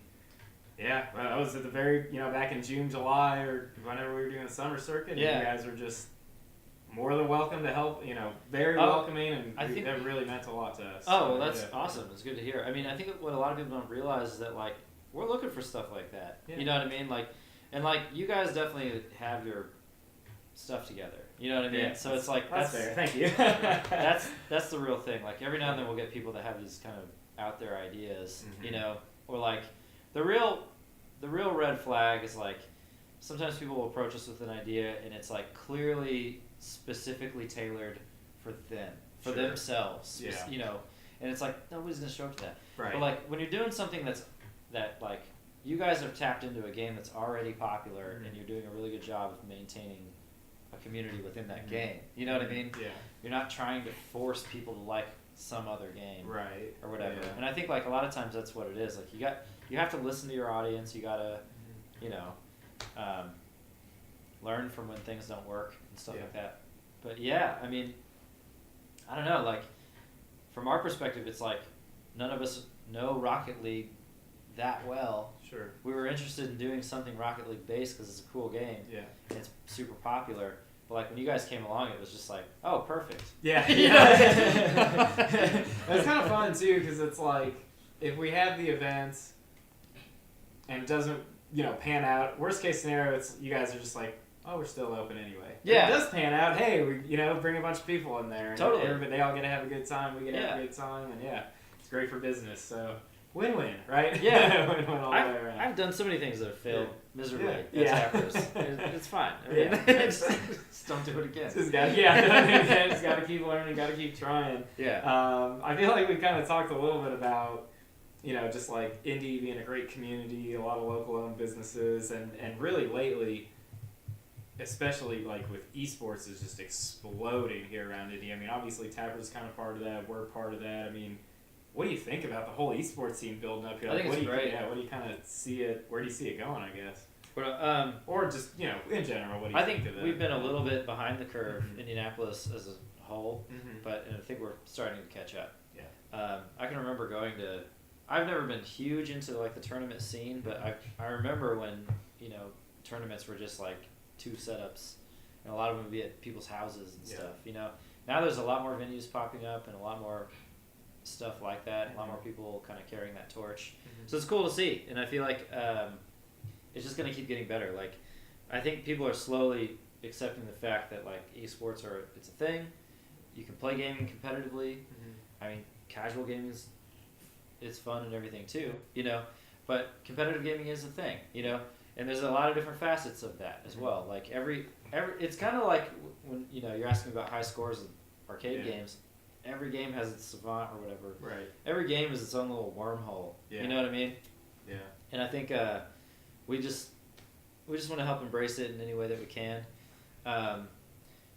yeah, well, that was at the very, you know, back in June, July, or whenever we were doing the summer circuit. And you guys were just more than welcome to help, you know, very welcoming, and I think that really meant a lot to us. Oh, well, that's awesome. It's good to hear. I mean, I think what a lot of people don't realize is that, like, we're looking for stuff like that. Yeah. You know what I mean? Like, and like, you guys definitely have your stuff together. You know what I mean? Yeah, so it's like, that's fair. Thank you. that's the real thing. Like, every now and then we'll get people that have these kind of out there ideas, you know, or like, the real red flag is like, sometimes people will approach us with an idea and it's like clearly specifically tailored for them, for themselves, you know, and it's like, nobody's gonna show up to that. Right. But like, when you're doing something that like, you guys have tapped into a game that's already popular and you're doing a really good job of maintaining a community within that game. You know what I mean? Yeah. You're not trying to force people to like some other game, right, or whatever. Yeah. And I think like a lot of times that's what it is. Like, you have to listen to your audience. You gotta, you know, learn from when things don't work and stuff like that. But yeah, I mean, I don't know. Like, from our perspective, it's like none of us know Rocket League that well. Sure. We were interested in doing something Rocket League based because it's a cool game. Yeah. And it's super popular. But like, when you guys came along, it was just like, oh, perfect. Yeah. It's kind of fun too, because it's like, if we have the event and it doesn't, you know, pan out, worst case scenario, it's you guys are just like, oh, we're still open anyway. Yeah. If it does pan out, hey, we, you know, bring a bunch of people in there. And totally. They all get to have a good time. We get to have a good time, and it's great for business. So. Win-win, right? Yeah. Win-win all the way around. I've done so many things that have failed miserably as actors. It's fine. I mean, just don't do it again. Just gotta keep learning, gotta keep trying. Yeah. I feel like we kind of talked a little bit about, you know, just like Indy being a great community, a lot of local-owned businesses, and really lately, especially like with esports, is just exploding here around Indy. I mean, obviously Tapper's kind of part of that. We're part of that. I mean, what do you think about the whole esports scene building up here? I think it's great. What do you kind of see it? Where do you see it going? I guess. Or just, you know, in general, what do you think of that? I think we've been a little bit behind the curve, Indianapolis as a whole, but I think we're starting to catch up. Yeah. I can remember going to. I've never been huge into like the tournament scene, but I remember when, you know, tournaments were just like 2 setups, and a lot of them would be at people's houses and stuff. You know, now there's a lot more venues popping up and a lot more stuff like that, a lot more people kind of carrying that torch. So it's cool to see, and I feel like it's just going to keep getting better. Like, I think people are slowly accepting the fact that like esports it's a thing. You can play gaming competitively. I mean, casual gaming it's fun and everything too, you know, but competitive gaming is a thing, you know, and there's a lot of different facets of that as well. Like every it's kind of like when, you know, you're asking about high scores in arcade games. Every game has its savant or whatever. Right. Every game is its own little wormhole. Yeah. You know what I mean? Yeah. And I think we just want to help embrace it in any way that we can.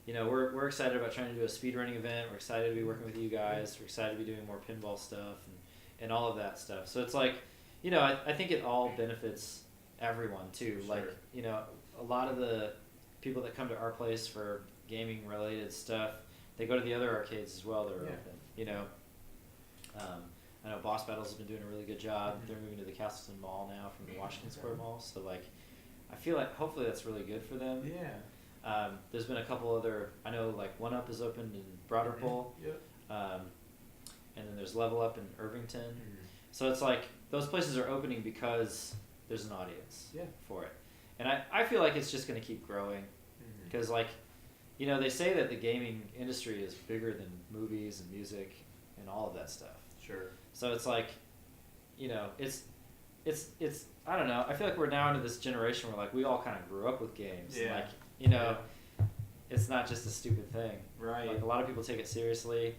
You know, we're excited about trying to do a speedrunning event. We're excited to be working with you guys. We're excited to be doing more pinball stuff and all of that stuff. So it's like, you know, I think it all benefits everyone too. Sure. Like, you know, a lot of the people that come to our place for gaming related stuff, they go to the other arcades as well that are open, you know. I know Boss Battles has been doing a really good job. They're moving to the Castleton Mall now from the Washington Square Mall. So, like, I feel like hopefully that's really good for them. Yeah. There's been a couple other, I know, like, One Up is opened in Broderpool. Yep. And then there's Level Up in Irvington. So it's like, those places are opening because there's an audience for it. And I feel like it's just going to keep growing because, like, you know, they say that the gaming industry is bigger than movies and music and all of that stuff. Sure. So it's like, you know, it's I don't know. I feel like we're now into this generation where, like, we all kind of grew up with games. Yeah. Like, you know, it's not just a stupid thing. Right. Like, a lot of people take it seriously.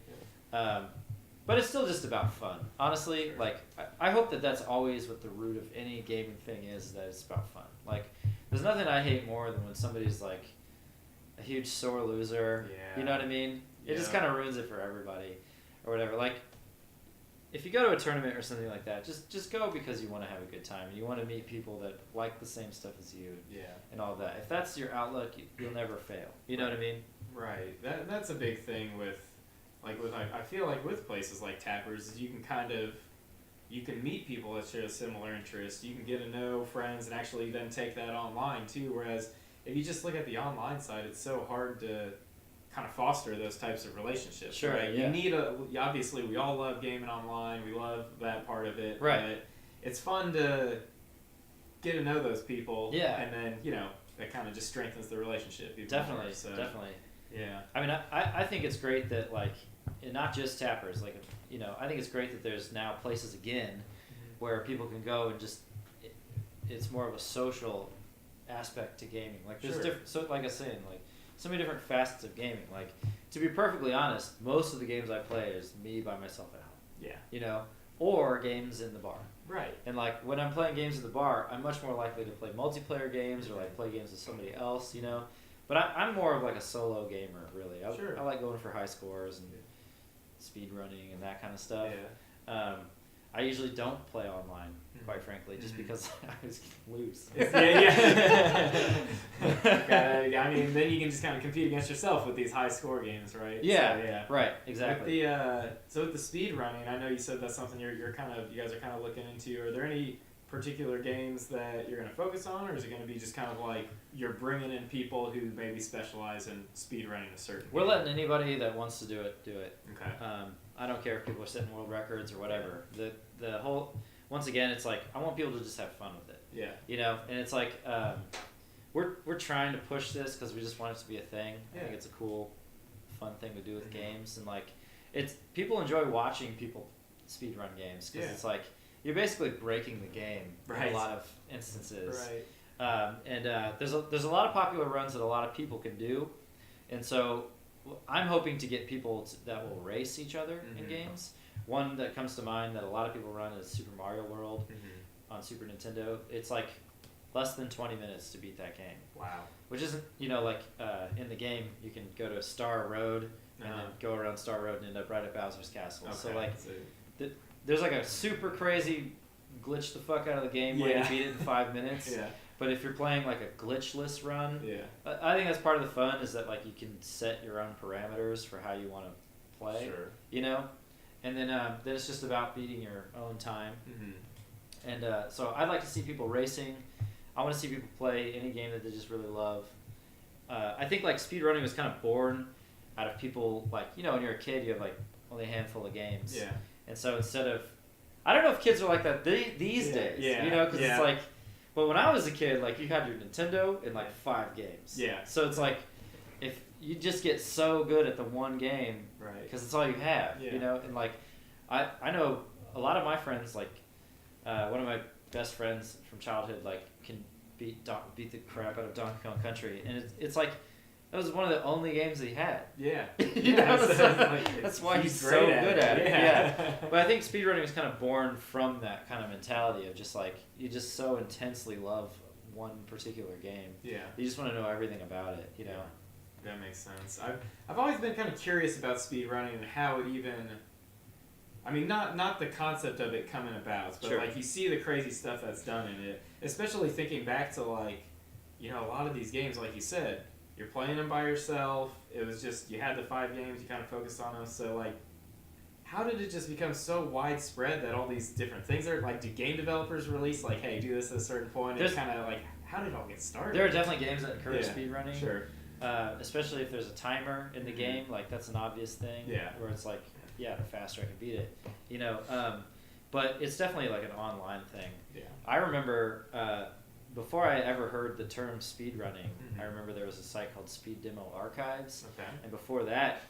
But it's still just about fun. Honestly, Sure. like, I hope that that's always what the root of any gaming thing is, that it's about fun. Like, there's nothing I hate more than when somebody's, like, a huge sore loser. Yeah. You know what I mean? It just Yeah. kind of ruins it for everybody or whatever. Like, if you go to a tournament or something like that, just go because you want to have a good time and you want to meet people that like the same stuff as you. Yeah. And all that. If that's your outlook, you'll never fail. You know what I mean? Right. That's a big thing with, I feel like with places like Tappers, is you can meet people that share a similar interest. You can get to know friends and actually then take that online too. Whereas if you just look at the online side, it's so hard to kind of foster those types of relationships. Sure, right? yeah. You need obviously we all love gaming online. We love that part of it. Right. But it's fun to get to know those people. Yeah. And then, you know, that kind of just strengthens the relationship even Definitely. more. So, Definitely. yeah. I mean, I think it's great that, like, and not just Tappers, like, you know, I think it's great that there's now places again where people can go and just, it's more of a social aspect to gaming. Like, there's Sure. different, so like I was saying, like, so many different facets of gaming. Like, to be perfectly honest, most of the games I play is me by myself at home. Yeah. You know, or games in the bar. Right. And, like, when I'm playing games in the bar, I'm much more likely to play multiplayer games or, like, play games with somebody else, you know. But I'm more of, like, a solo gamer, really. Sure. I like going for high scores and speed running and that kind of stuff. Yeah. I usually don't play online, quite frankly, just because I always lose. Yeah. I mean, then you can just kind of compete against yourself with these high score games, right? Yeah. So, yeah. Right. Exactly. With the speed running, I know you said that's something you guys are kind of looking into. Are there any particular games that you're going to focus on, or is it going to be just kind of like you're bringing in people who maybe specialize in speed running a certain We're game? letting anybody that wants to do it, do it. Okay. I don't care if people are setting world records or whatever. The whole, once again, it's like, I want people to just have fun with it. Yeah. You know, and it's like, we're trying to push this because we just want it to be a thing. I think it's a cool, fun thing to do with games, and, like, it's, people enjoy watching people speed run games because it's like, you're basically breaking the game in a lot of instances. Right. There's a lot of popular runs that a lot of people can do, and so I'm hoping to get people that will race each other in games. One that comes to mind that a lot of people run is Super Mario World on Super Nintendo. It's like less than 20 minutes to beat that game. Wow. Which isn't, you know, like in the game you can go to Star Road and then go around Star Road and end up right at Bowser's Castle. Okay. So, like, there's like a super crazy glitch the fuck out of the game way to beat it in 5 minutes. Yeah. But if you're playing like a glitchless run, Yeah. I think that's part of the fun is that, like, you can set your own parameters for how you want to play. Sure. You know, and then it's just about beating your own time. And so I'd like to see people racing. I want to see people play any game that they just really love. I think, like, speedrunning was kind of born out of people, like, you know, when you're a kid, you have, like, only a handful of games. Yeah. And so instead of, I don't know if kids are like that these days, you know, because it's like, but when I was a kid, like, you had your Nintendo and, like, 5 games. Yeah. So it's like, if you just get so good at the one game, Right. because it's all you have, you know, and, like, I know a lot of my friends, like, one of my best friends from childhood, like, can beat the crap out of Donkey Kong Country, and it's like, that was one of the only games that he had. Yeah. You know, so that's why he's so good at it. Yeah. But I think speedrunning was kind of born from that kind of mentality of just, like, you just so intensely love one particular game. Yeah. You just want to know everything about it, you know? That makes sense. I've always been kind of curious about speedrunning and how it even, I mean, not the concept of it coming about, but like, you see the crazy stuff that's done in it, especially thinking back to, like, you know, a lot of these games, like you said, you're playing them by yourself. It was just, you had the 5 games, you kind of focused on them. So, like, how did it just become so widespread that all these different things are, like, do game developers release, like, hey, do this at a certain point? And kind of, like, how did it all get started? There are definitely games that encourage speedrunning. Sure. Especially if there's a timer in the game, like, that's an obvious thing. Yeah. Where it's like, the faster I can beat it. You know, but it's definitely, like, an online thing. Yeah. I remember before I ever heard the term speedrunning, I remember there was a site called Speed Demo Archives. Okay. And before that,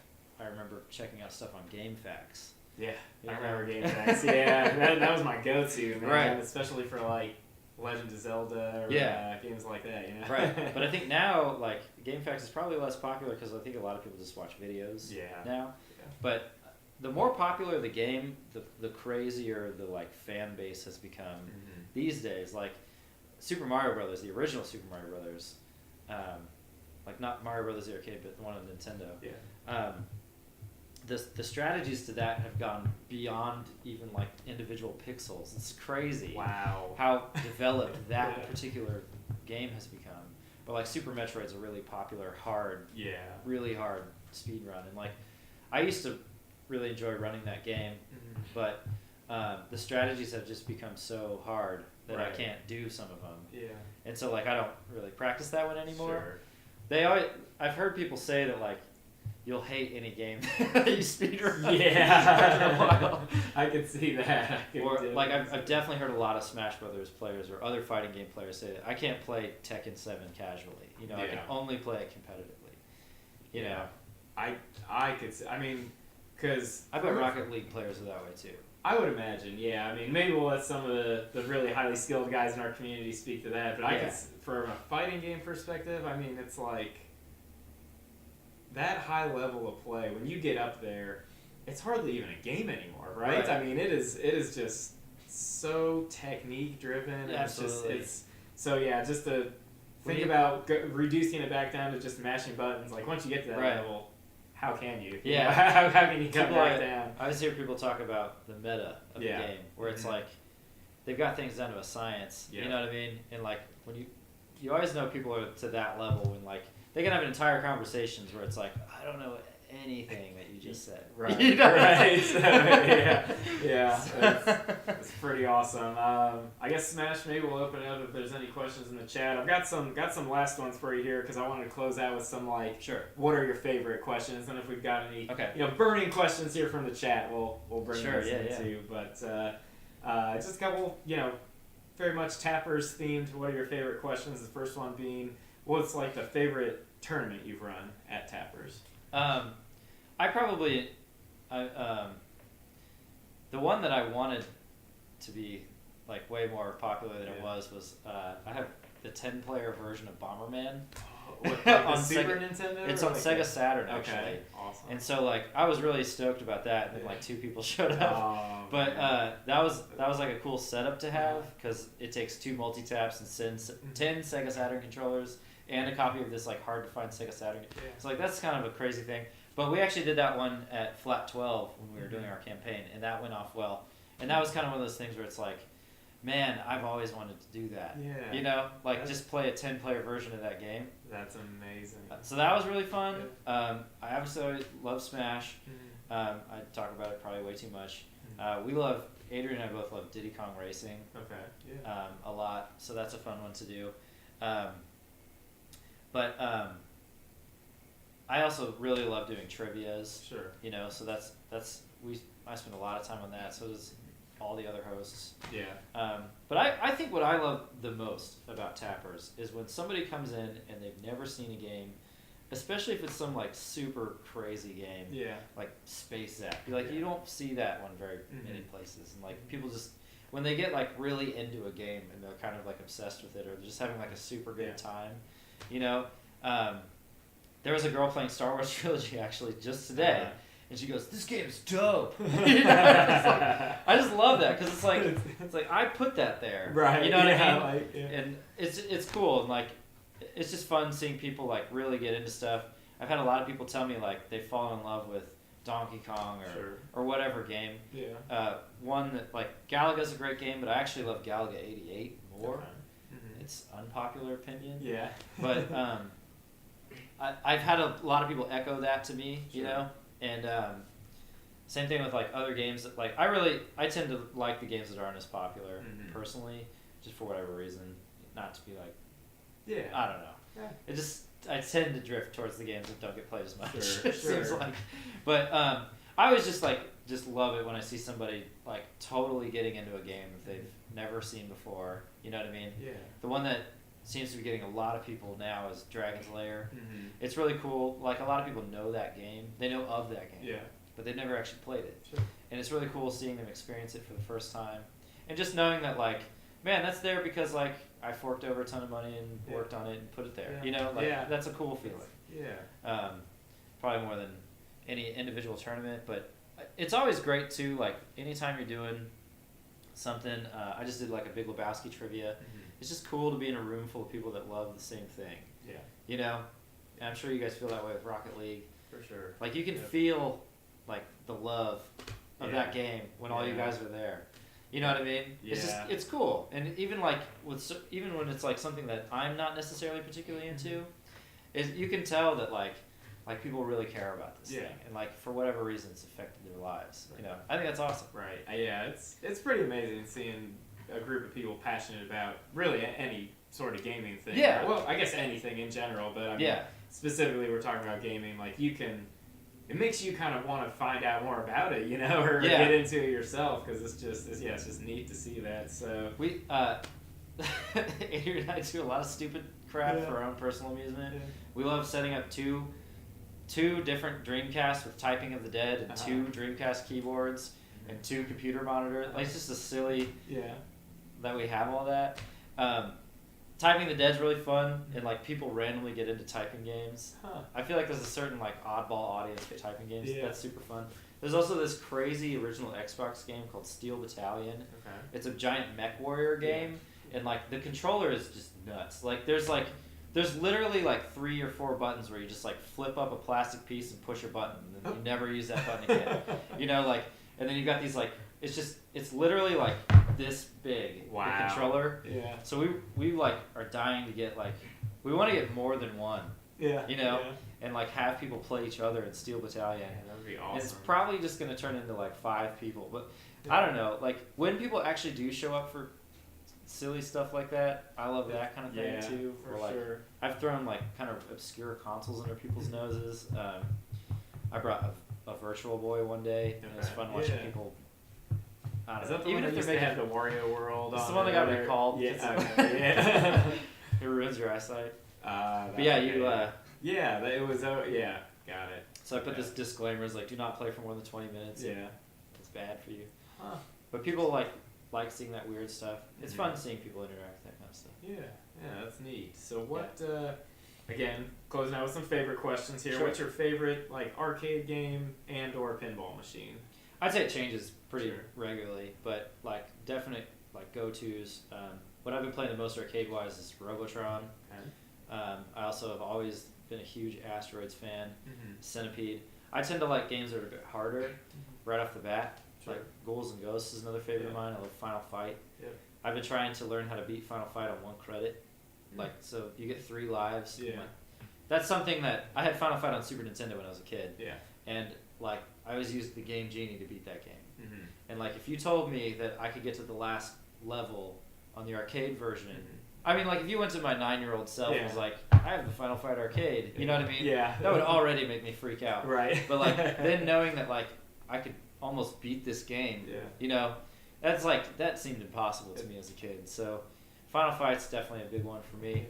I remember checking out stuff on GameFAQs. Yeah, Yeah. I remember GameFAQs. Yeah, that was my go-to, man. Right. Especially for like Legend of Zelda or games like that, you know? Right. But I think now, like, GameFAQs is probably less popular because I think a lot of people just watch videos now. Yeah. But the more popular the game, the crazier the like fan base has become these days. Like Super Mario Brothers, the original Super Mario Brothers, like not Mario Brothers the arcade, but the one on Nintendo. Yeah. The strategies to that have gone beyond even like individual pixels. It's crazy. Wow. How developed that particular game has become. But like Super Metroid's a really popular, really hard speed run, and like I used to really enjoy running that game, but the strategies have just become so hard that I can't do some of them. Yeah. And so like I don't really practice that one anymore. Sure. I've heard people say that like you'll hate any game that you speedrun. Yeah. After a while. I could see that. Or like I've definitely heard a lot of Smash Brothers players or other fighting game players say that I can't play Tekken 7 casually. You know, I can only play it competitively. You know. I could. I mean, because I bet Rocket League players are that way too. I would imagine, yeah. I mean, maybe we'll let some of the really highly skilled guys in our community speak to that. But I could, from a fighting game perspective, I mean, it's like that high level of play. When you get up there, it's hardly even a game anymore, right? I mean, it is just so technique driven. Yeah, absolutely. Just to think about reducing it back down to just mashing buttons. Like once you get to that level, how can you? Yeah. You know, how can you come back down? I always hear people talk about the meta of the game, where it's like they've got things down to a science. You know what I mean? And like when you always know people are to that level when like they can have entire conversations where it's like I don't know anything that you just said. Right. You know? Right. So, it's pretty awesome. I guess Smash, maybe we'll open it up if there's any questions in the chat. I've got some last ones for you here because I wanted to close out with some like what are your favorite questions, and if we've got any burning questions here from the chat, we'll bring those in too. But just a couple very much Tappers themed. What are your favorite questions? The first one being, what's like the favorite tournament you've run at Tappers? The one that I wanted to be like way more popular than it was I have the 10-player version of Bomberman. On Super Nintendo? It's on Sega Saturn actually. Okay, awesome. And so like I was really stoked about that, and then like 2 people showed up. But that was like a cool setup to have because it takes 2 multi-taps and sends 10 Sega Saturn controllers and a copy of this like hard to find Sega Saturn. So like that's kind of a crazy thing. But we actually did that one at Flat 12 when we were doing our campaign, and that went off well. And that was kind of one of those things where it's like, man, I've always wanted to do that. Yeah. You know, like just play a 10-player version of that game. That's amazing. So that was really fun. I obviously love Smash. I talk about it probably way too much. Adrian and I both love Diddy Kong Racing. Okay. Yeah. A lot. So that's a fun one to do. I also really love doing trivias. Sure. You know, so I spend a lot of time on that. So does all the other hosts. Yeah. But I think what I love the most about Tappers is when somebody comes in and they've never seen a game, especially if it's some like super crazy game. Yeah. Like Space Zap. You don't see that one very many places, and like people just when they get like really into a game and they're kind of like obsessed with it, or they're just having like a super good time, you know. There was a girl playing Star Wars Trilogy actually just today, and she goes, "This game's dope." You know? I just love that because it's like I put that there, right? You know what I mean? And it's cool, and like it's just fun seeing people like really get into stuff. I've had a lot of people tell me like they fall in love with Donkey Kong or whatever game. Yeah. One that like Galaga's a great game, but I actually love Galaga 88 more. Okay. It's unpopular opinion. Yeah. But I've had a lot of people echo that to me, you know, and same thing with like other games that like I tend to like the games that aren't as popular personally, just for whatever reason, not to be like, I don't know. Yeah. I tend to drift towards the games that don't get played as much. Sure. It seems like, but I always just love it when I see somebody like totally getting into a game that they've never seen before. You know what I mean? Yeah. The one that seems to be getting a lot of people now is Dragon's Lair. Mm-hmm. It's really cool. Like a lot of people know that game. They know of that game. Yeah. But they've never actually played it. Sure. And it's really cool seeing them experience it for the first time. And just knowing that like, man, that's there because like I forked over a ton of money and worked on it and put it there. Yeah. You know, like that's a cool feeling. Yeah. Probably more than any individual tournament, but it's always great too. Like anytime you're doing something, I just did like a Big Lebowski trivia. Mm-hmm. It's just cool to be in a room full of people that love the same thing. Yeah. You know, and I'm sure you guys feel that way with Rocket League. For sure. Like you can feel like the love of that game when all you guys are there. You know what I mean? Yeah. It's just it's cool, and even like even when it's like something that I'm not necessarily particularly into, is you can tell that like people really care about this thing, and like for whatever reason it's affected their lives. Right. You know, I think that's awesome. Right. Yeah. It's pretty amazing seeing a group of people passionate about really any sort of gaming thing. Yeah. Well, I guess anything in general, but I mean, specifically we're talking about gaming. Like it makes you kind of want to find out more about it, you know, or get into it yourself because it's just neat to see that. So we Andrew and I do a lot of stupid crap for our own personal amusement. Yeah. We love setting up two different Dreamcasts with Typing of the Dead and two Dreamcast keyboards and two computer monitors. Like it's just a silly that we have all that. Typing the Dead's really fun, and like people randomly get into typing games. I feel like there's a certain like oddball audience for typing games. That's super fun. There's also this crazy original Xbox game called Steel Battalion. Okay. It's a giant mech warrior game, and like the controller is just nuts. Like there's literally like 3 or 4 buttons where you just like flip up a plastic piece and push a button, and then you never use that button again. You know, like, and then you got these like it's literally like this big, the controller. Yeah. So we like are dying to get like, we want to get more than one. Yeah. You know, and like have people play each other in Steel Battalion. Yeah, that would be awesome. And it's probably just gonna turn into like 5 people, but I don't know. Like when people actually do show up for silly stuff like that, I love that kind of thing too. For like, sure. I've thrown like kind of obscure consoles under people's noses. I brought a Virtual Boy one day, and it was fun watching people. I don't Is know. that the one that used to have the Wario World? It's the one that got recalled. Yeah. Okay. It ruins your eyesight. But yeah, it was. Got it. So I put this disclaimer: is like, do not play for more than 20 minutes. Yeah. It's bad for you. Huh. But people like seeing that weird stuff. It's fun seeing people interact with that kind of stuff. Yeah, that's neat. So what? Again, closing out with some favorite questions here. Sure. What's your favorite like arcade game and/or pinball machine? I'd say it changes pretty regularly, but like definite like go-tos. What I've been playing the most arcade-wise is Robotron. Okay. I also have always been a huge Asteroids fan. Centipede. I tend to like games that are a bit harder right off the bat. Sure. Like Ghouls and Ghosts is another favorite of mine. I love Final Fight. Yep. I've been trying to learn how to beat Final Fight on 1 credit. Like, so you get 3 lives. Yeah. Like, that's something that I had Final Fight on Super Nintendo when I was a kid. Yeah. And like I always used the Game Genie to beat that game. And like if you told me that I could get to the last level on the arcade version, I mean, like if you went to my 9-year-old self and was like, I have the Final Fight arcade, you know what I mean? Yeah. That would already make me freak out. Right. But like then knowing that like I could almost beat this game, you know, that's like that seemed impossible to me as a kid. So Final Fight's definitely a big one for me.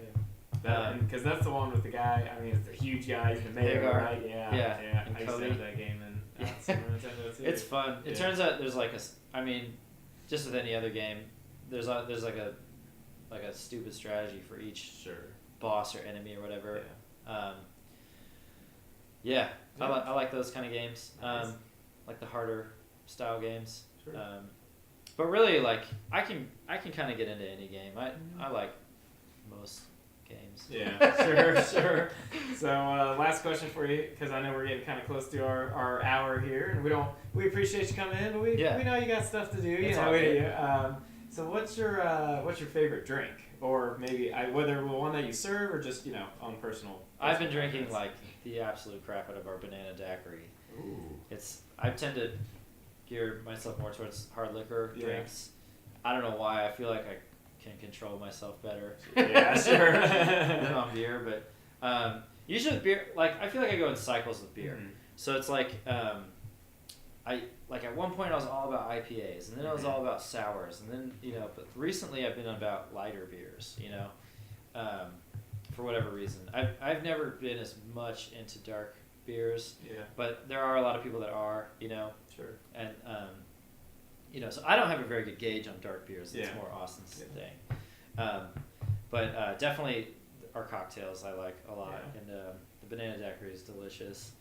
Because that's the one with the guy. I mean, it's the huge guy. He's the mayor, right? Yeah. And I used to have that game in Super Nintendo too. It's fun. It turns out there's like I mean, just with any other game, there's like a stupid strategy for each boss or enemy or whatever. I like those kind of games. Nice. Like the harder style games. Sure. But really, like I can kind of get into any game. I like most games. Yeah, sure. So last question for you, because I know we're getting kind of close to our hour here, and we appreciate you coming in, but we know you got stuff to do. You know, so what's your favorite drink, or maybe whether one that you serve or just on personal? I've been drinking like the absolute crap out of our banana daiquiri. Ooh. I tend to gear myself more towards hard liquor drinks. I don't know why. I feel like I can control myself better. Yeah, sure. Than on beer, but usually with beer, like I feel like I go in cycles with beer. So it's like at one point I was all about IPAs, and then I was all about sours, and then but recently I've been about lighter beers. For whatever reason, I've never been as much into dark beers. Yeah. But there are a lot of people that are. Sure. And so I don't have a very good gauge on dark beers. It's more Austin's thing. But definitely our cocktails I like a lot, and the banana daiquiri is delicious.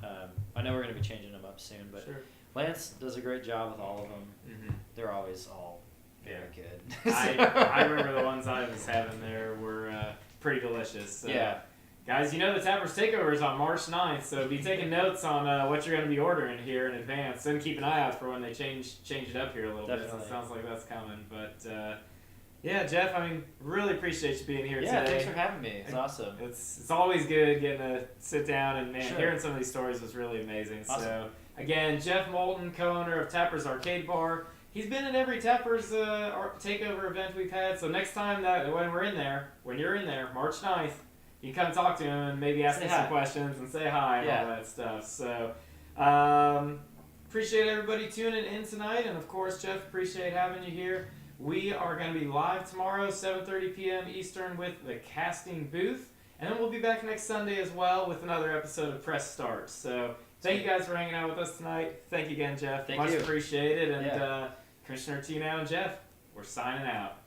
I know we're going to be changing them up soon, but Lance does a great job with all of them. Mm-hmm. They're always all very good. I remember the ones I was having there were pretty delicious. So. Yeah. Guys, the Tappers Takeover is on March 9th, so be taking notes on what you're going to be ordering here in advance, and keep an eye out for when they change it up here a little bit. So it sounds like that's coming. But Jeff, really appreciate you being here today. Yeah, thanks for having me. It's awesome. It's always good getting to sit down and hearing some of these stories was really amazing. Awesome. So again, Jeff Moulton, co-owner of Tappers Arcade Bar. He's been in every Tappers Takeover event we've had. So next time when you're in there, March 9th. You can come talk to him and maybe ask him some questions and say hi and all that stuff. So, appreciate everybody tuning in tonight. And, of course, Jeff, appreciate having you here. We are going to be live tomorrow, 7:30 p.m. Eastern with the casting booth. And then we'll be back next Sunday as well with another episode of Press Start. So, thank you guys for hanging out with us tonight. Thank you again, Jeff. Thank you. Much appreciated. And Yeah. Commissioner T now and Jeff, we're signing out.